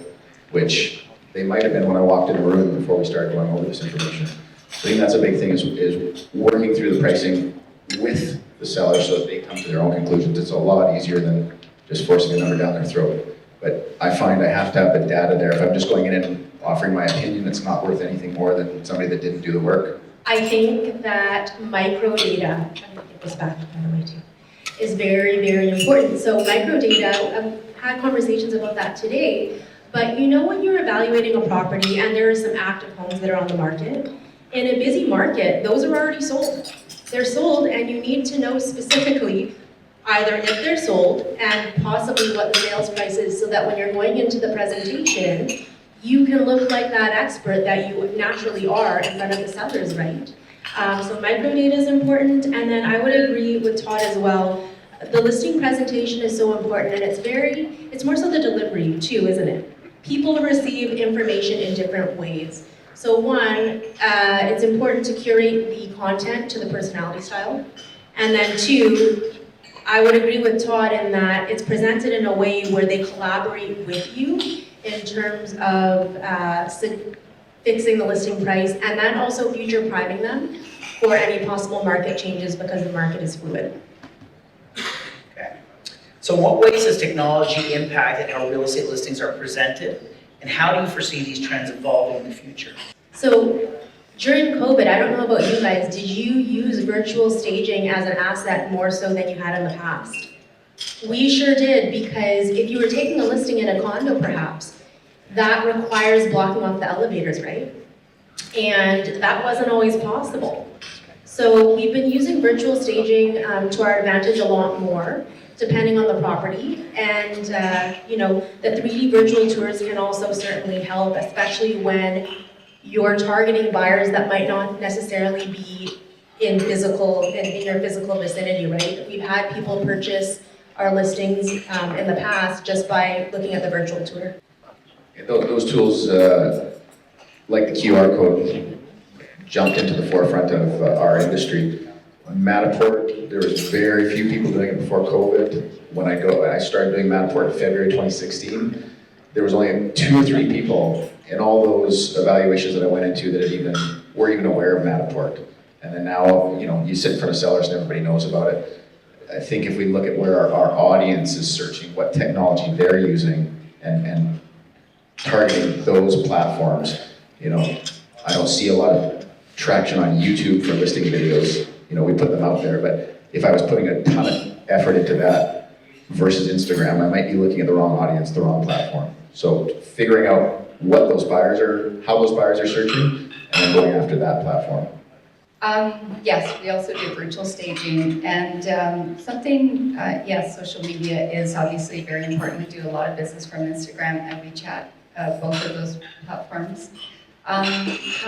which they might have been when I walked in the room before we started going over this information. I think that's a big thing is working through the pricing with the seller so that they come to their own conclusions. It's a lot easier than just forcing a number down their throat. But I find I have to have the data there. If I'm just going in and offering my opinion, it's not worth anything more than somebody that didn't do the work. I think that microdata, I'm going to get this back by the way too, is very, very important. So microdata, I've had conversations about that today, but you know when you're evaluating a property and there are some active homes that are on the market, in a busy market, those are already sold. They're sold and you need to know specifically either if they're sold and possibly what the sales price is so that when you're going into the presentation, you can look like that expert that you naturally are in front of the sellers, right? So microdata is important, and then I would agree with Todd as well. The listing presentation is so important, and it's more so the delivery too, isn't it? People receive information in different ways. So one, it's important to curate the content to the personality style. And then two, I would agree with Todd in that it's presented in a way where they collaborate with you in terms of fixing the listing price, and then also future priming them for any possible market changes because the market is fluid. Okay. So in what ways has technology impacted how real estate listings are presented, and how do you foresee these trends evolving in the future? So during COVID, I don't know about you guys, did you use virtual staging as an asset more so than you had in the past? We sure did, because if you were taking a listing in a condo perhaps, that requires blocking off the elevators, right? And that wasn't always possible. So we've been using virtual staging to our advantage a lot more, depending on the property. And the 3D virtual tours can also certainly help, especially when you're targeting buyers that might not necessarily be in your physical vicinity, right? We've had people purchase our listings in the past just by looking at the virtual tour. Those tools, like the QR code, jumped into the forefront of our industry. Matterport, there was very few people doing it before COVID. When I started doing Matterport in February 2016, there was only 2 or 3 people in all those evaluations that I went into that were even aware of Matterport. And then now, you sit in front of sellers and everybody knows about it. I think if we look at where our audience is searching, what technology they're using, and targeting those platforms, I don't see a lot of traction on YouTube for listing videos. We put them out there, but if I was putting a ton of effort into that versus Instagram, I might be looking at the wrong audience, the wrong platform. So figuring out how those buyers are searching, and then going after that platform. Yes, we also do virtual staging, and social media is obviously very important. We do a lot of business from Instagram and WeChat, both of those platforms. How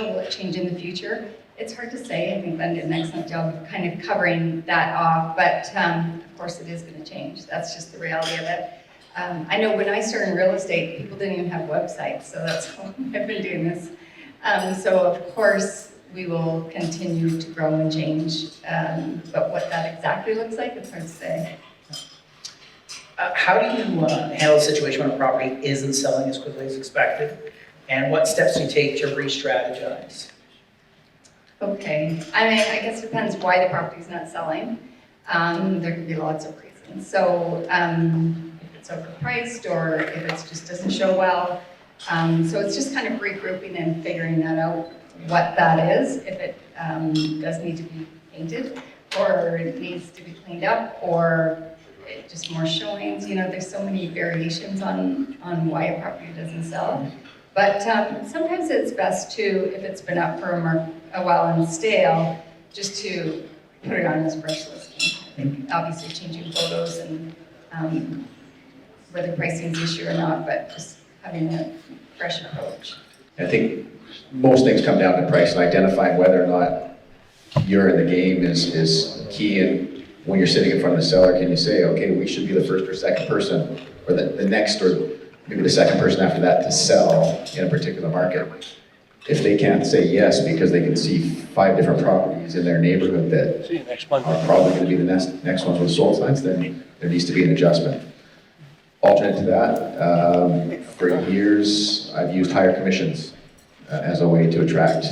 will it change in the future? It's hard to say. I think Glenn did an excellent job of kind of covering that off, but of course it is going to change. That's just the reality of it. I know when I started in real estate, people didn't even have websites, so that's how I've been doing this. So of course, we will continue to grow and change, but what that exactly looks like, it's hard to say. How do you handle a situation when a property isn't selling as quickly as expected? And what steps do you take to re-strategize? Okay, I guess it depends why the property's not selling. There could be lots of reasons. So if it's overpriced or if it just doesn't show well. So it's just kind of regrouping and figuring that out, what that is, if it does need to be painted or it needs to be cleaned up or just more showings. You know, there's so many variations on why a property doesn't sell. But sometimes it's best to, if it's been up for a while and stale, just to put it on as fresh listing. I think obviously changing photos and whether pricing's issue or not, but just having a fresh approach. I think most things come down to price, and identifying whether or not you're in the game is key. And when you're sitting in front of the seller, can you say, okay, we should be the first or second person, or the next, or maybe the second person after that to sell in a particular market? If they can't say yes because they can see 5 different properties in their neighborhood that are probably going to be the next ones with sold signs, then there needs to be an adjustment. Alternate to that, for years, I've used higher commissions as a way to attract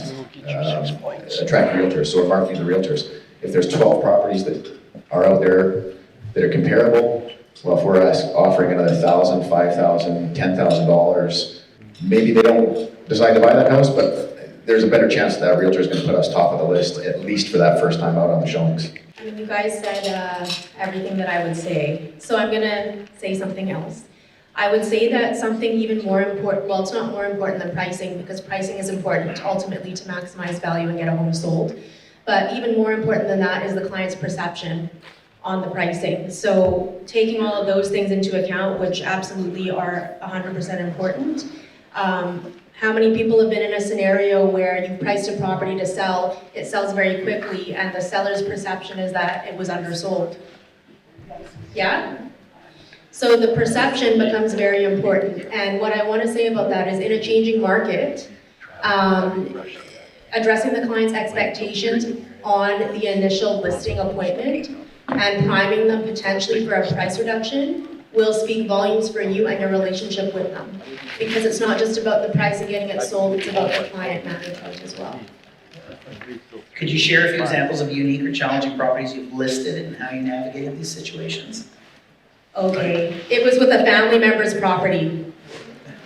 realtors. So we're marketing the realtors. If there's 12 properties that are out there that are comparable, well, if we're offering another $1,000, $5,000, $10,000, maybe they don't decide to buy that house, but there's a better chance that realtor is going to put us top of the list, at least for that first time out on the showings. I mean, you guys said everything that I would say, so I'm gonna say something else. I would say that something even more important, well, it's not more important than pricing, because pricing is important ultimately to maximize value and get a home sold. But even more important than that is the client's perception on the pricing. So taking all of those things into account, which absolutely are 100% important. How many people have been in a scenario where you've priced a property to sell, it sells very quickly, and the seller's perception is that it was undersold? Yeah? So the perception becomes very important. And what I want to say about that is, in a changing market, addressing the client's expectations on the initial listing appointment and priming them potentially for a price reduction will speak volumes for you and your relationship with them. Because it's not just about the price and getting it sold, it's about the client management as well. Could you share a few examples of unique or challenging properties you've listed and how you navigated these situations? Okay, it was with a family member's property.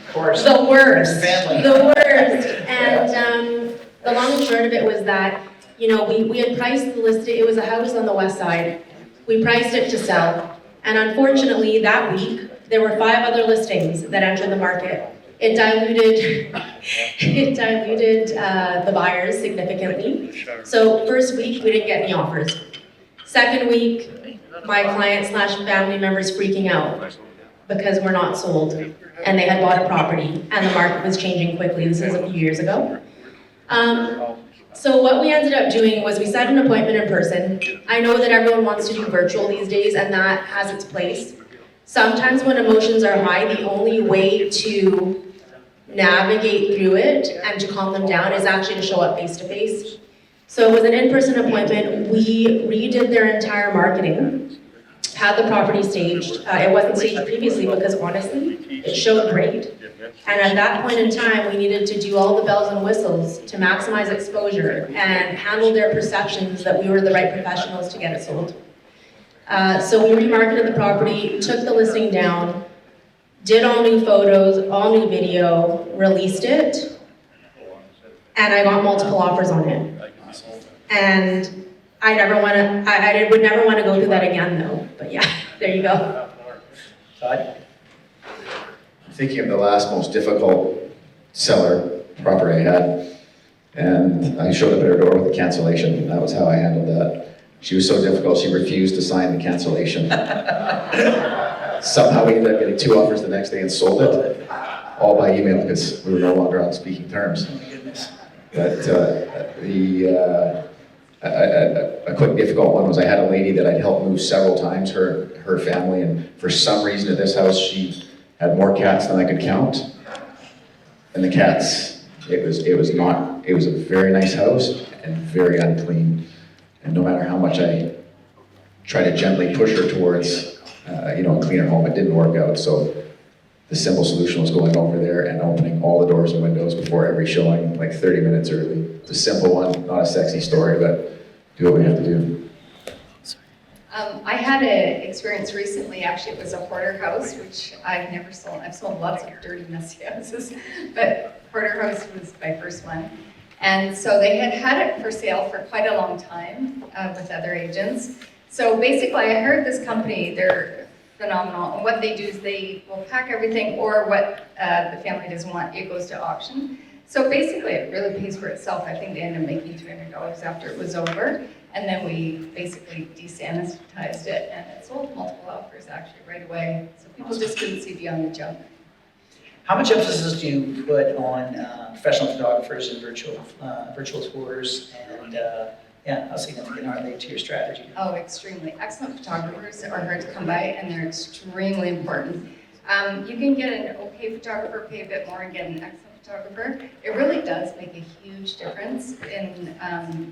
Of course. The worst, Family. the worst. And the long and short of it was that, you know, we had priced the listing, it was a house on the west side. We priced it to sell. And unfortunately, that week, there were 5 other listings that entered the market. It diluted the buyers significantly. So first week, we didn't get any offers. Second week, my client / family members freaking out because we're not sold and they had bought a property and the market was changing quickly. This was a few years ago. So what we ended up doing was we set an appointment in person. I know that everyone wants to do virtual these days, and that has its place. Sometimes when emotions are high, the only way to navigate through it and to calm them down is actually to show up face to face. So it was an in-person appointment. We redid their entire marketing, had the property staged. It wasn't staged previously because honestly, it showed great. And at that point in time, we needed to do all the bells and whistles to maximize exposure and handle their perceptions that we were the right professionals to get it sold. So we remarketed the property, took the listing down, did all new photos, all new video, released it, and I got multiple offers on it. And I would never want to go through that again though, but yeah, there you go. Todd? I'm thinking of the last most difficult seller property I had, and I showed up at her door with a cancellation, and that was how I handled that. She was so difficult, she refused to sign the cancellation. Somehow we ended up getting 2 offers the next day and sold it, all by email because we were no longer on speaking terms. Oh my goodness. But a quick difficult one was I had a lady that I'd helped move several times, her family, and for some reason at this house she had more cats than I could count. And the cats, it was a very nice house and very unclean. And no matter how much I tried to gently push her towards a cleaner home, it didn't work out. So the simple solution was going over there and opening all the doors and windows before every showing, like 30 minutes early. It's a simple one, not a sexy story, but do what we have to do. I had an experience recently, actually, it was a hoarder house, which I've never sold. I've sold lots of dirty, messy houses, but hoarder house was my first one. And so they had had it for sale for quite a long time with other agents. So basically, I heard this company, they're phenomenal, and what they do is they will pack everything, or what the family doesn't want, it goes to auction. So basically, it really pays for itself. I think they ended up making $300 after it was over. And then we basically desanitized it, and it sold multiple offers actually right away. So people just couldn't see beyond the junk. How much emphasis do you put on professional photographers and virtual tours, and how significant are they to your strategy? Oh, extremely. Excellent photographers are hard to come by, and they're extremely important. You can get an okay photographer, pay a bit more, and get an excellent photographer. It really does make a huge difference in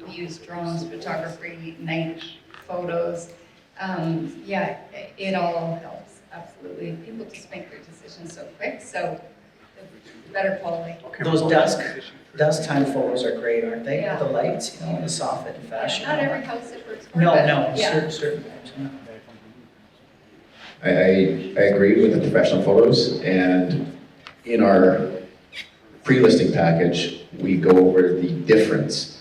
we use drones, photography, night photos. It all helps, absolutely. People just make their decisions so quick, so the better quality. Those dusk time photos are great, aren't they? Yeah. The lights, the soft and fashion. Not every house it works for. No, but yeah. certain times, yeah. I agree with the professional photos, and in our pre-listing package, we go over the difference.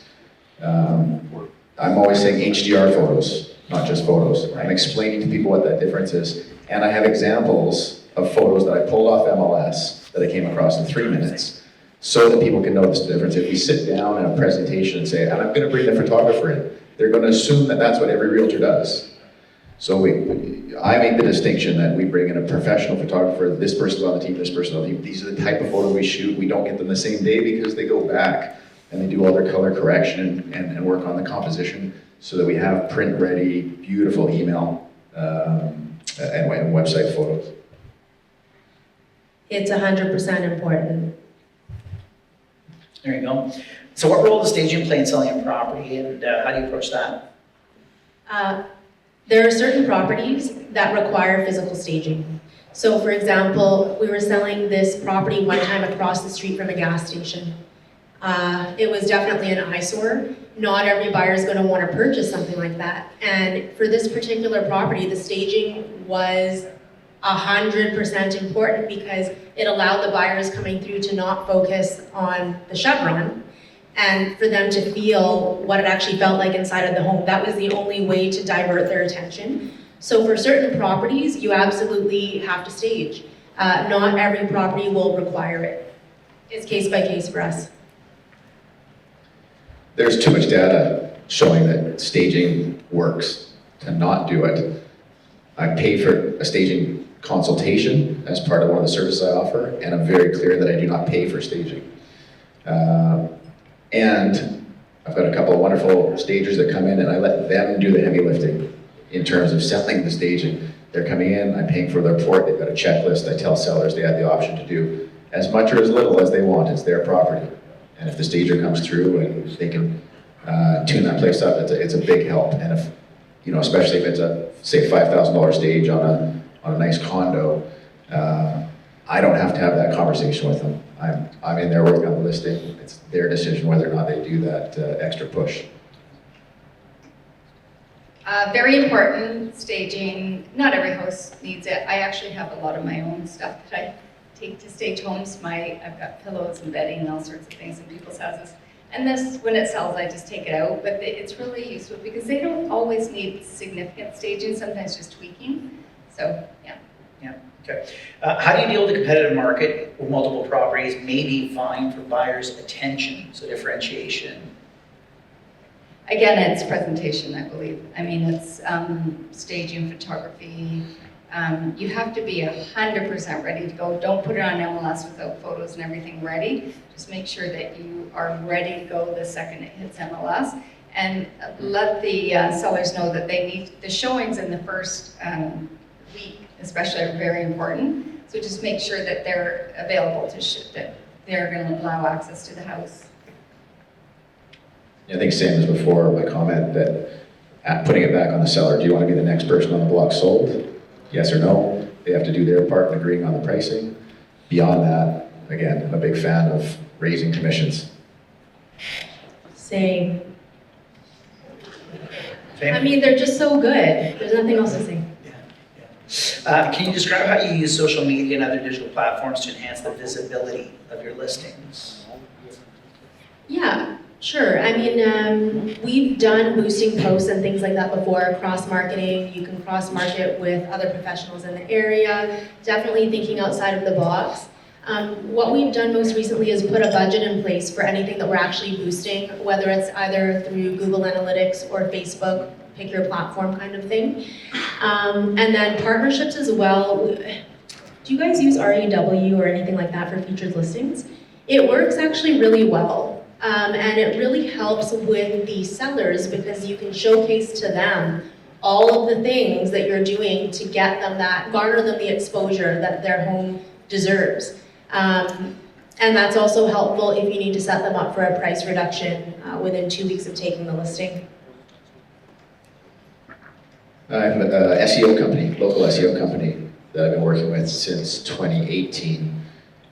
I'm always saying HDR photos, not just photos. I'm explaining to people what that difference is, and I have examples of photos that I pulled off MLS that I came across in 3 minutes, so that people can notice the difference. If we sit down in a presentation and say, and I'm going to bring the photographer in, they're going to assume that that's what every realtor does. So I make the distinction that we bring in a professional photographer, this person's on the team, this person's on the team. These are the type of photos we shoot. We don't get them the same day because they go back and they do all their color correction and work on the composition so that we have print ready, beautiful email and website photos. It's 100% important. There you go. So what role does staging play in selling a property, and how do you approach that? There are certain properties that require physical staging. So for example, we were selling this property one time across the street from a gas station. It was definitely an eyesore. Not every buyer is going to want to purchase something like that. And for this particular property, the staging was 100% important because it allowed the buyers coming through to not focus on the chevron and for them to feel what it actually felt like inside of the home. That was the only way to divert their attention. So for certain properties, you absolutely have to stage. Not every property will require it. It's case by case for us. There's too much data showing that staging works. To not do it, I pay for a staging consultation as part of one of the services I offer, and I'm very clear that I do not pay for staging. And I've got a couple of wonderful stagers that come in, and I let them do the heavy lifting in terms of selling the staging. They're coming in, I'm paying for their report, they've got a checklist. I tell sellers they have the option to do as much or as little as they want. It's their property. And if the stager comes through and they can tune that place up, it's a big help. And if, especially if it's a, say, $5,000 stage on a nice condo, I don't have to have that conversation with them. I'm in there working on the listing. It's their decision whether or not they do that extra push. Very important, staging. Not every house needs it. I actually have a lot of my own stuff that I take to stage homes. I've got pillows and bedding and all sorts of things in people's houses. And this, when it sells, I just take it out. But it's really useful because they don't always need significant staging, sometimes just tweaking. So, yeah. Yeah, okay. How do you deal with the competitive market where multiple properties may be vying for buyers' attention, so differentiation? Again, it's presentation, I believe. I mean, it's staging, photography. You have to be 100% ready to go. Don't put it on MLS without photos and everything ready. Just make sure that you are ready to go the second it hits MLS. And let the sellers know that they need, the showings in the first week especially are very important. So just make sure that they're available to ship, that they're going to allow access to the house. I think same as before, my comment that putting it back on the seller. Do you want to be the next person on the block sold? Yes or no? They have to do their part in agreeing on the pricing. Beyond that, again, I'm a big fan of raising commissions. Same. I mean, they're just so good. There's nothing else to say. Can you describe how you use social media and other digital platforms to enhance the visibility of your listings? Yeah, sure. I mean, we've done boosting posts and things like that before, cross-marketing. You can cross-market with other professionals in the area. Definitely thinking outside of the box. What we've done most recently is put a budget in place for anything that we're actually boosting, whether it's either through Google Analytics or Facebook, pick your platform kind of thing. And then partnerships as well. Do you guys use REW or anything like that for featured listings? It works actually really well. And it really helps with the sellers because you can showcase to them all of the things that you're doing to get them that, garner them the exposure that their home deserves. And that's also helpful if you need to set them up for a price reduction within 2 weeks of taking the listing. I have an SEO company, local SEO company that I've been working with since 2018,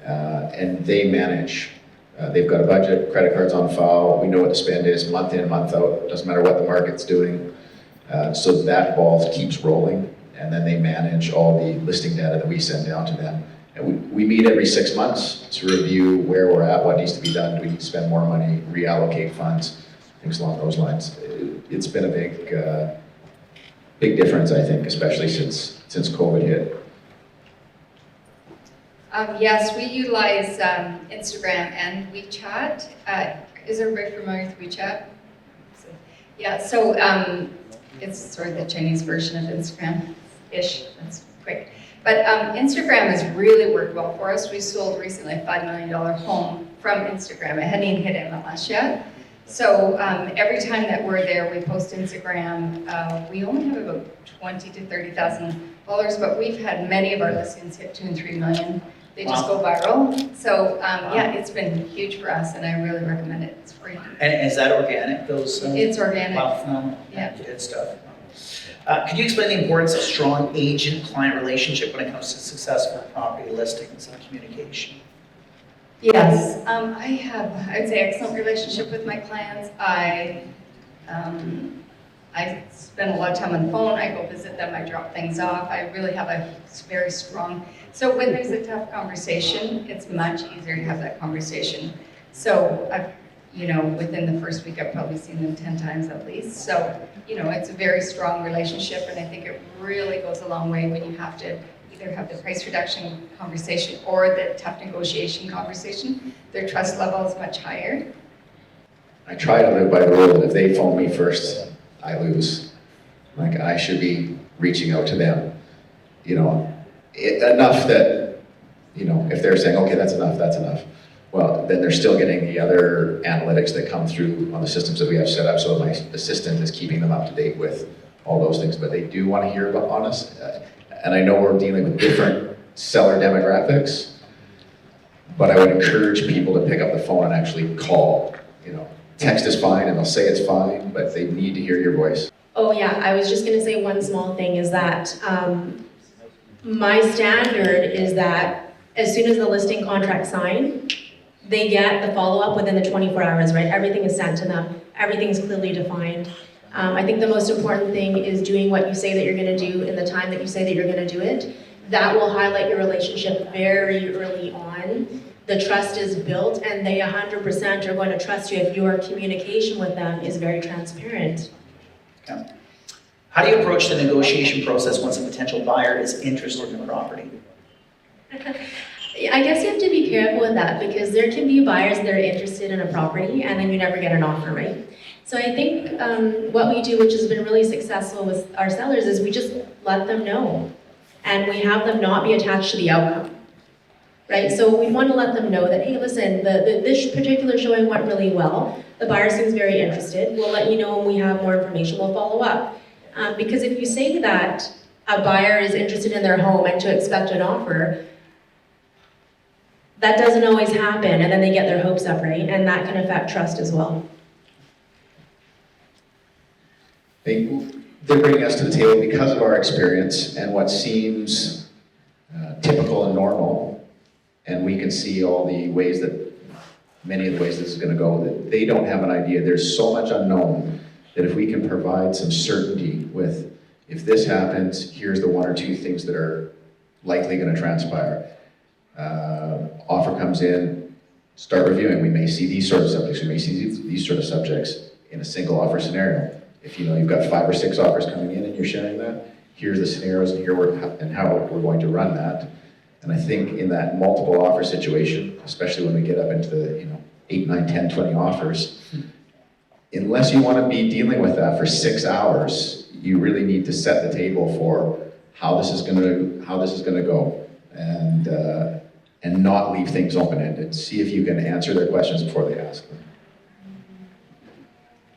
and they manage. They've got a budget, credit cards on file. We know what the spend is month in, month out. Doesn't matter what the market's doing. So that ball keeps rolling, and then they manage all the listing data that we send down to them. And we meet every 6 months to review where we're at, what needs to be done. Do we need to spend more money, reallocate funds, things along those lines. It's been a big difference, I think, especially since COVID hit. Yes, we utilize Instagram and WeChat. Is everybody familiar with WeChat? Yeah, so it's sort of the Chinese version of Instagram-ish. That's quick. But Instagram has really worked well for us. We sold recently a $5 million home from Instagram. It hadn't even hit MLS yet. So every time that we're there, we post Instagram. We only have about 20 to 30,000 followers, but we've had many of our listings hit 2 and 3 million. They just go viral. So yeah, it's been huge for us, and I really recommend it. It's free. And is that organic? It's organic. Wow, phenomenal. Yeah. Good stuff. Could you explain the importance of strong agent-client relationship when it comes to successful property listings and communication? Yes, I have, I'd say, excellent relationship with my clients. I spend a lot of time on the phone. I go visit them. I drop things off. I really have a very strong. So when there's a tough conversation, it's much easier to have that conversation. So within the first week, I've probably seen them 10 times at least. So it's a very strong relationship, and I think it really goes a long way when you have to either have the price reduction conversation or the tough negotiation conversation. Their trust level is much higher. I try to live by the rule that if they phone me first, I lose. Like, I should be reaching out to them, enough that, if they're saying, okay, that's enough. Well, then they're still getting the other analytics that come through on the systems that we have set up, so my assistant is keeping them up to date with all those things, but they do want to hear about us. And I know we're dealing with different seller demographics, but I would encourage people to pick up the phone and actually call. Text is fine, and they'll say it's fine, but they need to hear your voice. Oh yeah, I was just gonna say one small thing is that my standard is that as soon as the listing contract's signed, they get the follow-up within the 24 hours, right? Everything is sent to them. Everything's clearly defined. I think the most important thing is doing what you say that you're gonna do in the time that you say that you're gonna do it. That will highlight your relationship very early on. The trust is built, and they 100% are going to trust you if your communication with them is very transparent. Okay. How do you approach the negotiation process once a potential buyer is interested in the property? I guess you have to be careful with that because there can be buyers that are interested in a property and then you never get an offer, right? So I think what we do, which has been really successful with our sellers, is we just let them know and we have them not be attached to the outcome, right? So we want to let them know that, hey, listen, this particular showing went really well. The buyer seems very interested. We'll let you know when we have more information. We'll follow up. Because if you say that a buyer is interested in their home and to expect an offer, that doesn't always happen, and then they get their hopes up, right? And that can affect trust as well. They're bringing us to the table because of our experience and what seems typical and normal, and we can see all the ways that, many of the ways this is going to go, that they don't have an idea. There's so much unknown that if we can provide some certainty with, if this happens, here's the one or two things that are likely going to transpire. Offer comes in, start reviewing. We may see these sort of subjects. We may see these sort of subjects in a single offer scenario. If you know you've got 5 or 6 offers coming in and you're sharing that, here's the scenarios and and how we're going to run that. And I think in that multiple offer situation, especially when we get up into the 8, 9, 10, 20 offers, unless you want to be dealing with that for 6 hours, you really need to set the table for how this is going to go, and not leave things open-ended. See if you can answer their questions before they ask them.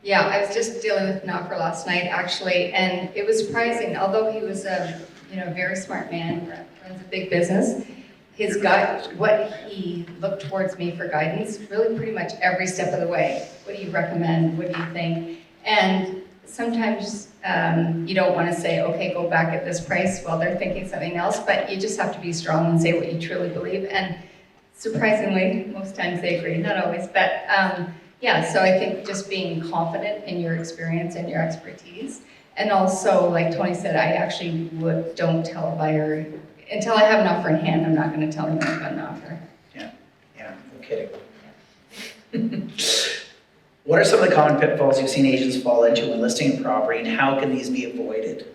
Yeah, I was just dealing with an offer last night, actually, and it was surprising. Although he was a very smart man, runs a big business, his gut, what he looked towards me for guidance, really pretty much every step of the way. What do you recommend? What do you think? And sometimes you don't want to say, okay, go back at this price while they're thinking something else, but you just have to be strong and say what you truly believe. And surprisingly, most times they agree, not always, but yeah, so I think just being confident in your experience and your expertise. And also, like Tony said, I actually don't tell a buyer, until I have an offer in hand, I'm not going to tell them I've got an offer. Yeah, no kidding. What are some of the common pitfalls you've seen agents fall into when listing a property, and how can these be avoided?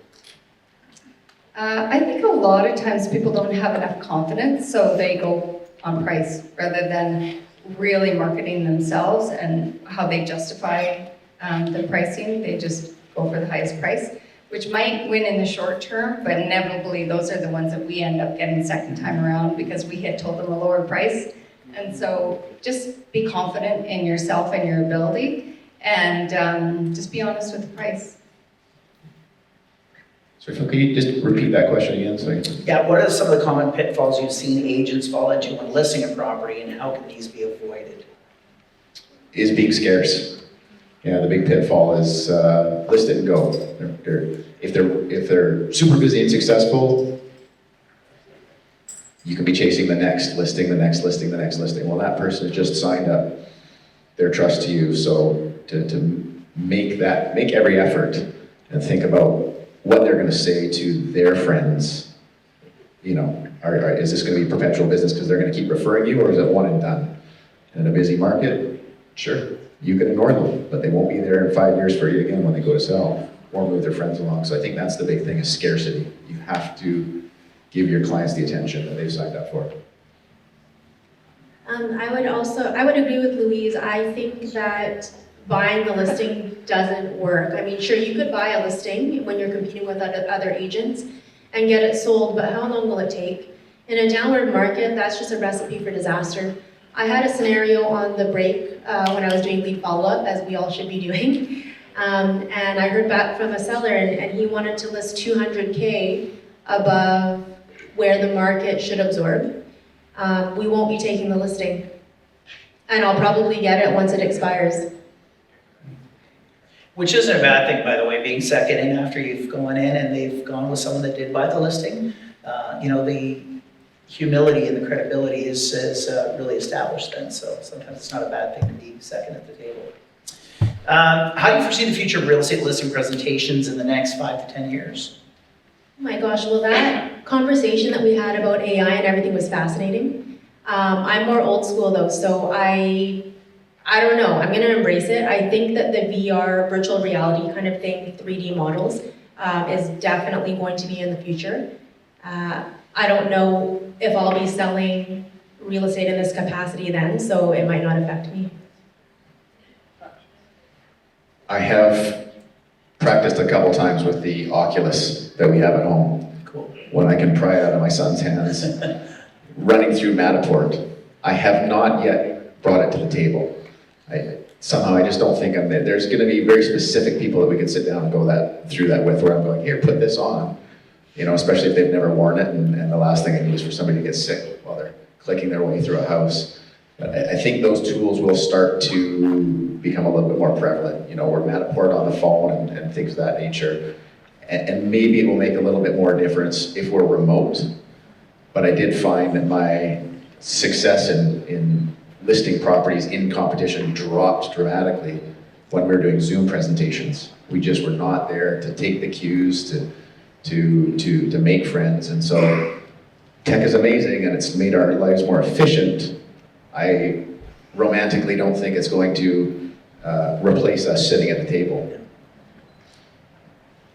I think a lot of times people don't have enough confidence, so they go on price rather than really marketing themselves and how they justify the pricing. They just go for the highest price, which might win in the short term, but inevitably those are the ones that we end up getting second time around because we had told them a lower price. And so just be confident in yourself and your ability, and just be honest with the price. So Phil, can you just repeat that question again? So Yeah, what are some of the common pitfalls you've seen agents fall into when listing a property, and how can these be avoided? Is being scarce. Yeah, the big pitfall is list it and go. If they're super busy and successful, you can be chasing the next listing, the next listing, the next listing. Well, that person has just signed up their trust to you. So to make every effort and think about what they're going to say to their friends. Is this going to be perpetual business because they're going to keep referring you, or is it one and done? In a busy market, sure, you can ignore them, but they won't be there in 5 years for you again when they go to sell or move their friends along. So I think that's the big thing, is scarcity. You have to give your clients the attention that they've signed up for. I would agree with Louise. I think that buying the listing doesn't work. I mean, sure, you could buy a listing when you're competing with other agents and get it sold, but how long will it take? In a downward market, that's just a recipe for disaster. I had a scenario on the break when I was doing lead follow-up, as we all should be doing, and I heard back from a seller, and he wanted to list 200K above where the market should absorb. We won't be taking the listing, and I'll probably get it once it expires. Which isn't a bad thing, by the way, being second in after you've gone in and they've gone with someone that did buy the listing. The humility and the credibility is really established then, so sometimes it's not a bad thing to be second at the table. How do you foresee the future of real estate listing presentations in the next 5 to 10 years? Oh my gosh, well, that conversation that we had about AI and everything was fascinating. I'm more old school though, so I don't know, I'm gonna embrace it. I think that the VR, virtual reality kind of thing, 3D models, is definitely going to be in the future. I don't know if I'll be selling real estate in this capacity then, so it might not affect me. I have practiced a couple times with the Oculus that we have at home. Cool. When I can pry it out of my son's hands, running through Matterport. I have not yet brought it to the table. Somehow I just don't think I'm there. There's going to be very specific people that we could sit down and go through that with, where I'm going, here, put this on. Especially if they've never worn it, and the last thing I need is for somebody to get sick while they're clicking their way through a house. But I think those tools will start to become a little bit more prevalent. We're Matterport on the phone and things of that nature. And maybe it will make a little bit more difference if we're remote. But I did find that my success in listing properties in competition dropped dramatically when we were doing Zoom presentations. We just were not there to take the cues, to make friends. And so tech is amazing and it's made our lives more efficient. I romantically don't think it's going to replace us sitting at the table.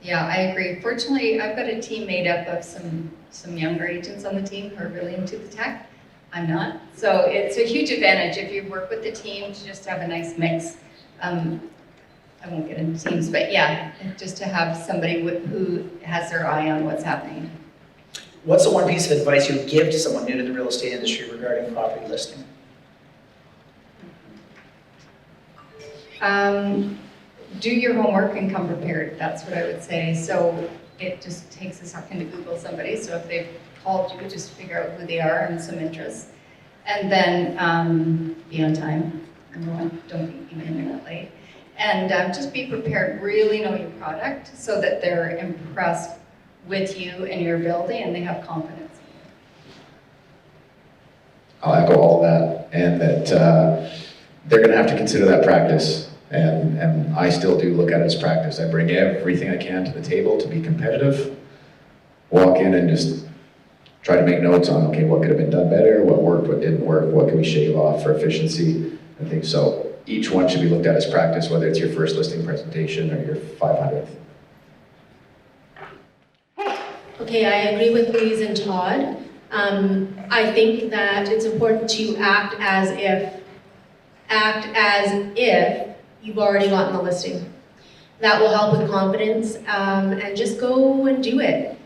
Yeah, I agree. Fortunately, I've got a team made up of some younger agents on the team who are really into the tech. I'm not. So it's a huge advantage if you work with the team to just have a nice mix. I won't get into teams, but yeah, just to have somebody who has their eye on what's happening. What's the one piece of advice you would give to someone new to the real estate industry regarding property listing? Do your homework and come prepared. That's what I would say. So it just takes a second to Google somebody. So if they've called you, just figure out who they are and some interests. And then be on time. Number one, don't be even a minute late. And just be prepared, really know your product so that they're impressed with you and your building and they have confidence in you. I'll echo all that, and that they're going to have to consider that practice. And I still do look at it as practice. I bring everything I can to the table to be competitive, walk in and just try to make notes on, okay, what could have been done better, what worked, what didn't work, what can we shave off for efficiency, and things. So each one should be looked at as practice, whether it's your first listing presentation or your 500th. Okay, I agree with Louise and Todd. I think that it's important to act as if you've already gotten the listing. That will help with confidence, and just go and do it.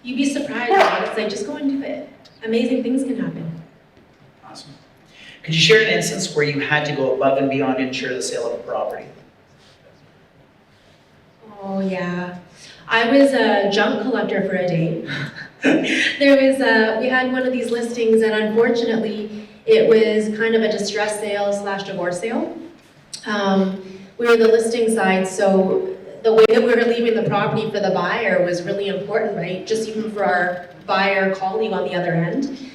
You'd be surprised, honestly, just go and do it. Amazing things can happen. Awesome. Could you share an instance where you had to go above and beyond to ensure the sale of a property? Oh yeah. I was a junk collector for a day. We had one of these listings and unfortunately it was kind of a distress sale / divorce sale. We were the listing side, so the way that we were leaving the property for the buyer was really important, right? Just even for our buyer colleague on the other end.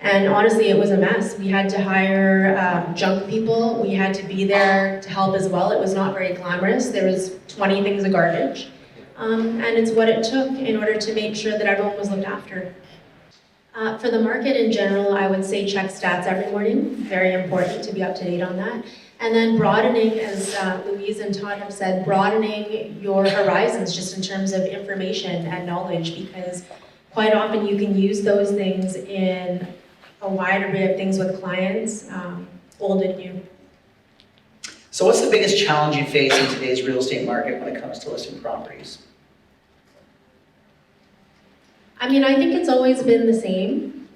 And honestly, it was a mess. We had to hire junk people. We had to be there to help as well. It was not very glamorous. There was 20 things of garbage. And it's what it took in order to make sure that everyone was looked after. For the market in general, I would say check stats every morning. Very important to be up to date on that. And then broadening, as Louise and Todd have said, broadening your horizons just in terms of information and knowledge, because quite often you can use those things in a wide array of things with clients, old and new. So what's the biggest challenge you face in today's real estate market when it comes to listing properties? I mean, I think it's always been the same.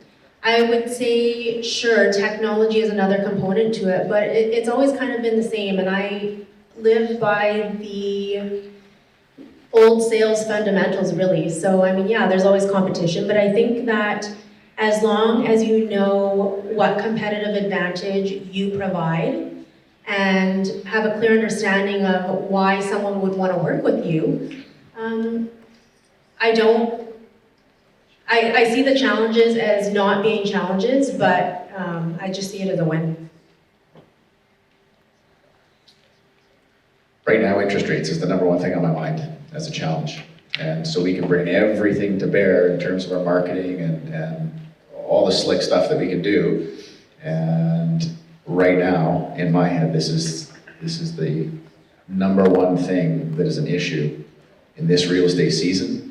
I would say, sure, technology is another component to it, but it's always kind of been the same. And I live by the old sales fundamentals, really. So, I mean, yeah, there's always competition, but I think that as long as you know what competitive advantage you provide and have a clear understanding of why someone would want to work with you, I see the challenges as not being challenges, but I just see it as a win. Right now, interest rates is the number one thing on my mind as a challenge. And so we can bring everything to bear in terms of our marketing and all the slick stuff that we can do. And right now, in my head, this is the number one thing that is an issue in this real estate season.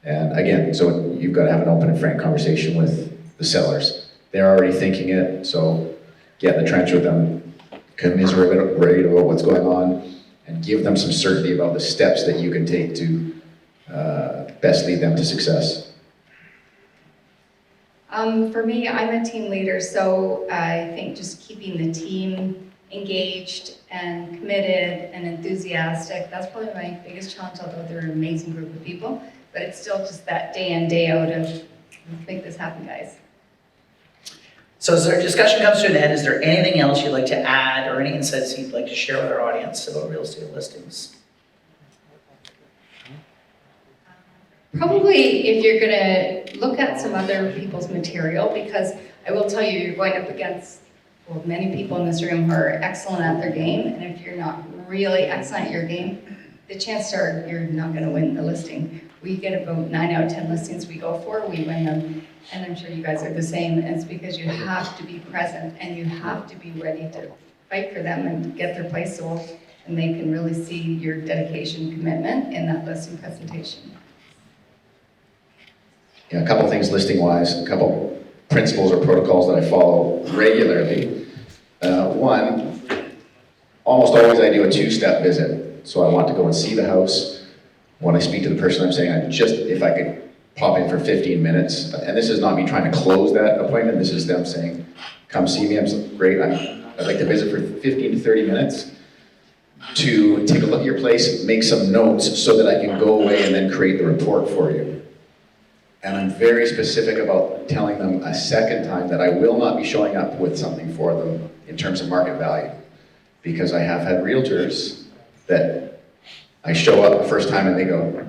And again, so you've got to have an open and frank conversation with the sellers. They're already thinking it, so get in the trench with them, commiserate about what's going on, and give them some certainty about the steps that you can take to best lead them to success. For me, I'm a team leader, so I think just keeping the team engaged and committed and enthusiastic, that's probably my biggest challenge, although they're an amazing group of people. But it's still just that day in, day out of, let's make this happen, guys. So as our discussion comes to an end, is there anything else you'd like to add or any insights you'd like to share with our audience about real estate listings? Probably if you're gonna look at some other people's material, because I will tell you, you're going up against, well, many people in this room who are excellent at their game, and if you're not really excellent at your game, the chances are you're not gonna win the listing. We get about 9 out of 10 listings we go for, we win them. And I'm sure you guys are the same. It's because you have to be present and you have to be ready to fight for them and get their place sold. And they can really see your dedication, commitment in that listing presentation. Yeah, a couple things listing wise, a couple principles or protocols that I follow regularly. One, almost always I do a 2-step visit. So I want to go and see the house. When I speak to the person, I'm saying, if I could pop in for 15 minutes, and this is not me trying to close that appointment, this is them saying, come see me, I'm so great, I'd like to visit for 15 to 30 minutes to take a look at your place, make some notes so that I can go away and then create the report for you. And I'm very specific about telling them a second time that I will not be showing up with something for them in terms of market value. Because I have had realtors that I show up the first time and they go,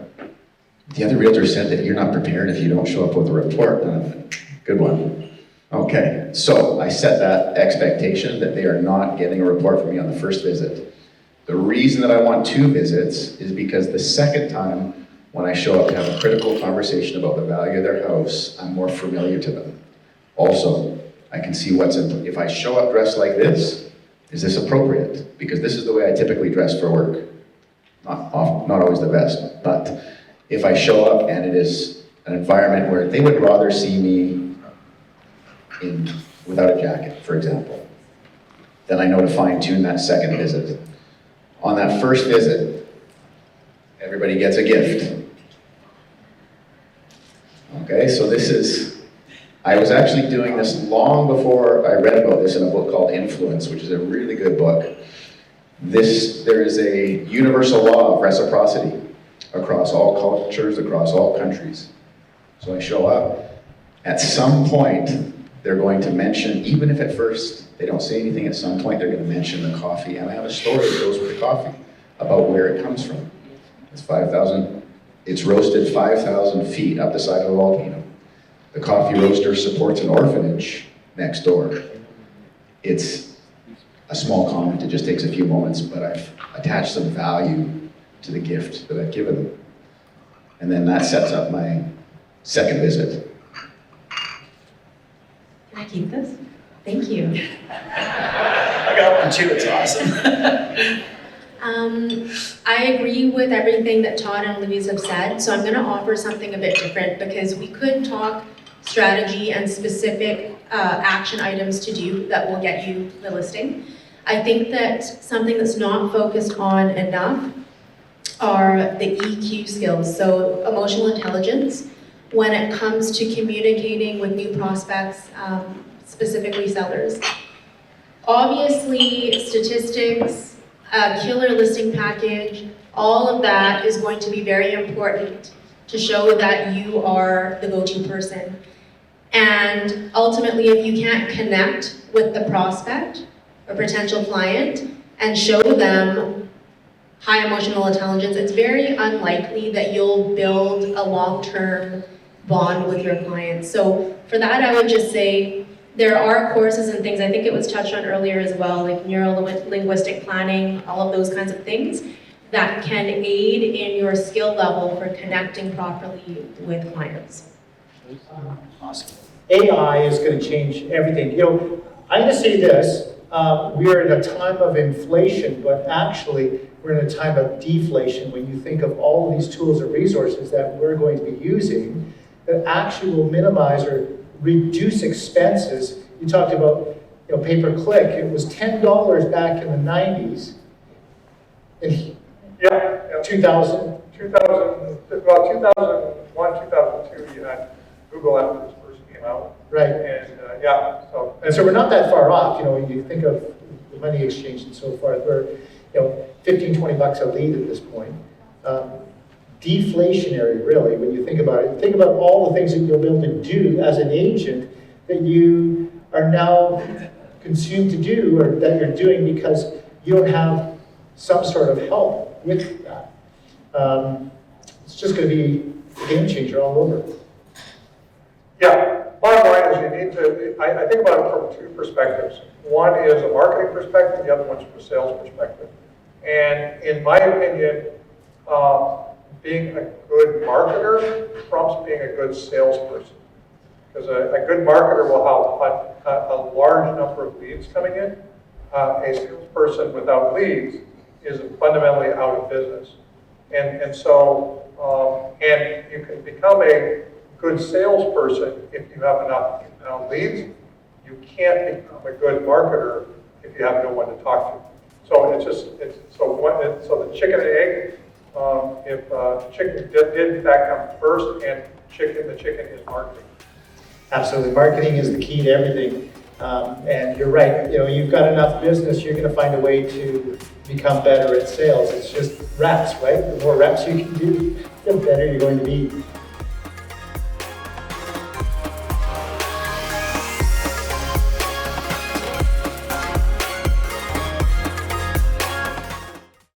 the other realtor said that you're not prepared if you don't show up with a report. And I'm like, good one. Okay, so I set that expectation that they are not getting a report from me on the first visit. The reason that I want 2 visits is because the second time when I show up to have a critical conversation about the value of their house, I'm more familiar to them. Also, I can see if I show up dressed like this, is this appropriate? Because this is the way I typically dress for work. Not always the best, but if I show up and it is an environment where they would rather see me without a jacket, for example, then I know to fine tune that second visit. On that first visit, everybody gets a gift. Okay, so I was actually doing this long before I read about this in a book called Influence, which is a really good book. There is a universal law of reciprocity across all cultures, across all countries. So I show up. At some point, they're going to mention, even if at first they don't say anything, at some point they're going to mention the coffee. And I have a story that goes with the coffee about where it comes from. It's roasted 5,000 feet up the side of a volcano. The coffee roaster supports an orphanage next door. It's a small comment, it just takes a few moments, but I've attached some value to the gift that I've given them. And then that sets up my second visit. Can I keep this? Thank you. I got one too, it's awesome. I agree with everything that Todd and Louise have said, so I'm going to offer something a bit different because we could talk strategy and specific action items to do that will get you the listing. I think that something that's not focused on enough are the EQ skills, so emotional intelligence, when it comes to communicating with new prospects, specifically sellers. Obviously, statistics, killer listing package, all of that is going to be very important to show that you are the go-to person. And ultimately, if you can't connect with the prospect or potential client and show them high emotional intelligence, it's very unlikely that you'll build a long-term bond with your clients. So for that, I would just say there are courses and things, I think it was touched on earlier as well, like neuro-linguistic planning, all of those kinds of things that can aid in your skill level for connecting properly with clients. Awesome. AI is going to change everything. I'm going to say this, we're in a time of inflation, but actually we're in a time of deflation when you think of all of these tools and resources that we're going to be using that actually will minimize or reduce expenses. You talked about pay-per-click. It was $10 back in the 90s. In 2000? 2001, 2002, you had Google after this first came out. Right. And so we're not that far off. When you think of the money exchange and so forth, we're 15, 20 bucks a lead at this point. Deflationary, really, when you think about it. Think about all the things that you'll be able to do as an agent that you are now consumed to do, or that you're doing because you don't have some sort of help with that. It's just going to be a game changer all over. yeah, bottom line is you need to, I think about it from two perspectives. One is a marketing perspective, the other one's from a sales perspective. And in my opinion, being a good marketer trumps being a good salesperson. Because a good marketer will have a large number of leads coming in. A salesperson without leads is fundamentally out of business. And so you can become a good salesperson if you have enough leads. You can't become a good marketer if you have no one to talk to. So so the chicken and egg. If chicken did in fact come first, and the chicken is marketing. Absolutely, marketing is the key to everything. And you're right, you've got enough business, you're gonna find a way to become better at sales. It's just reps, right? The more reps you can do, the better you're going to be.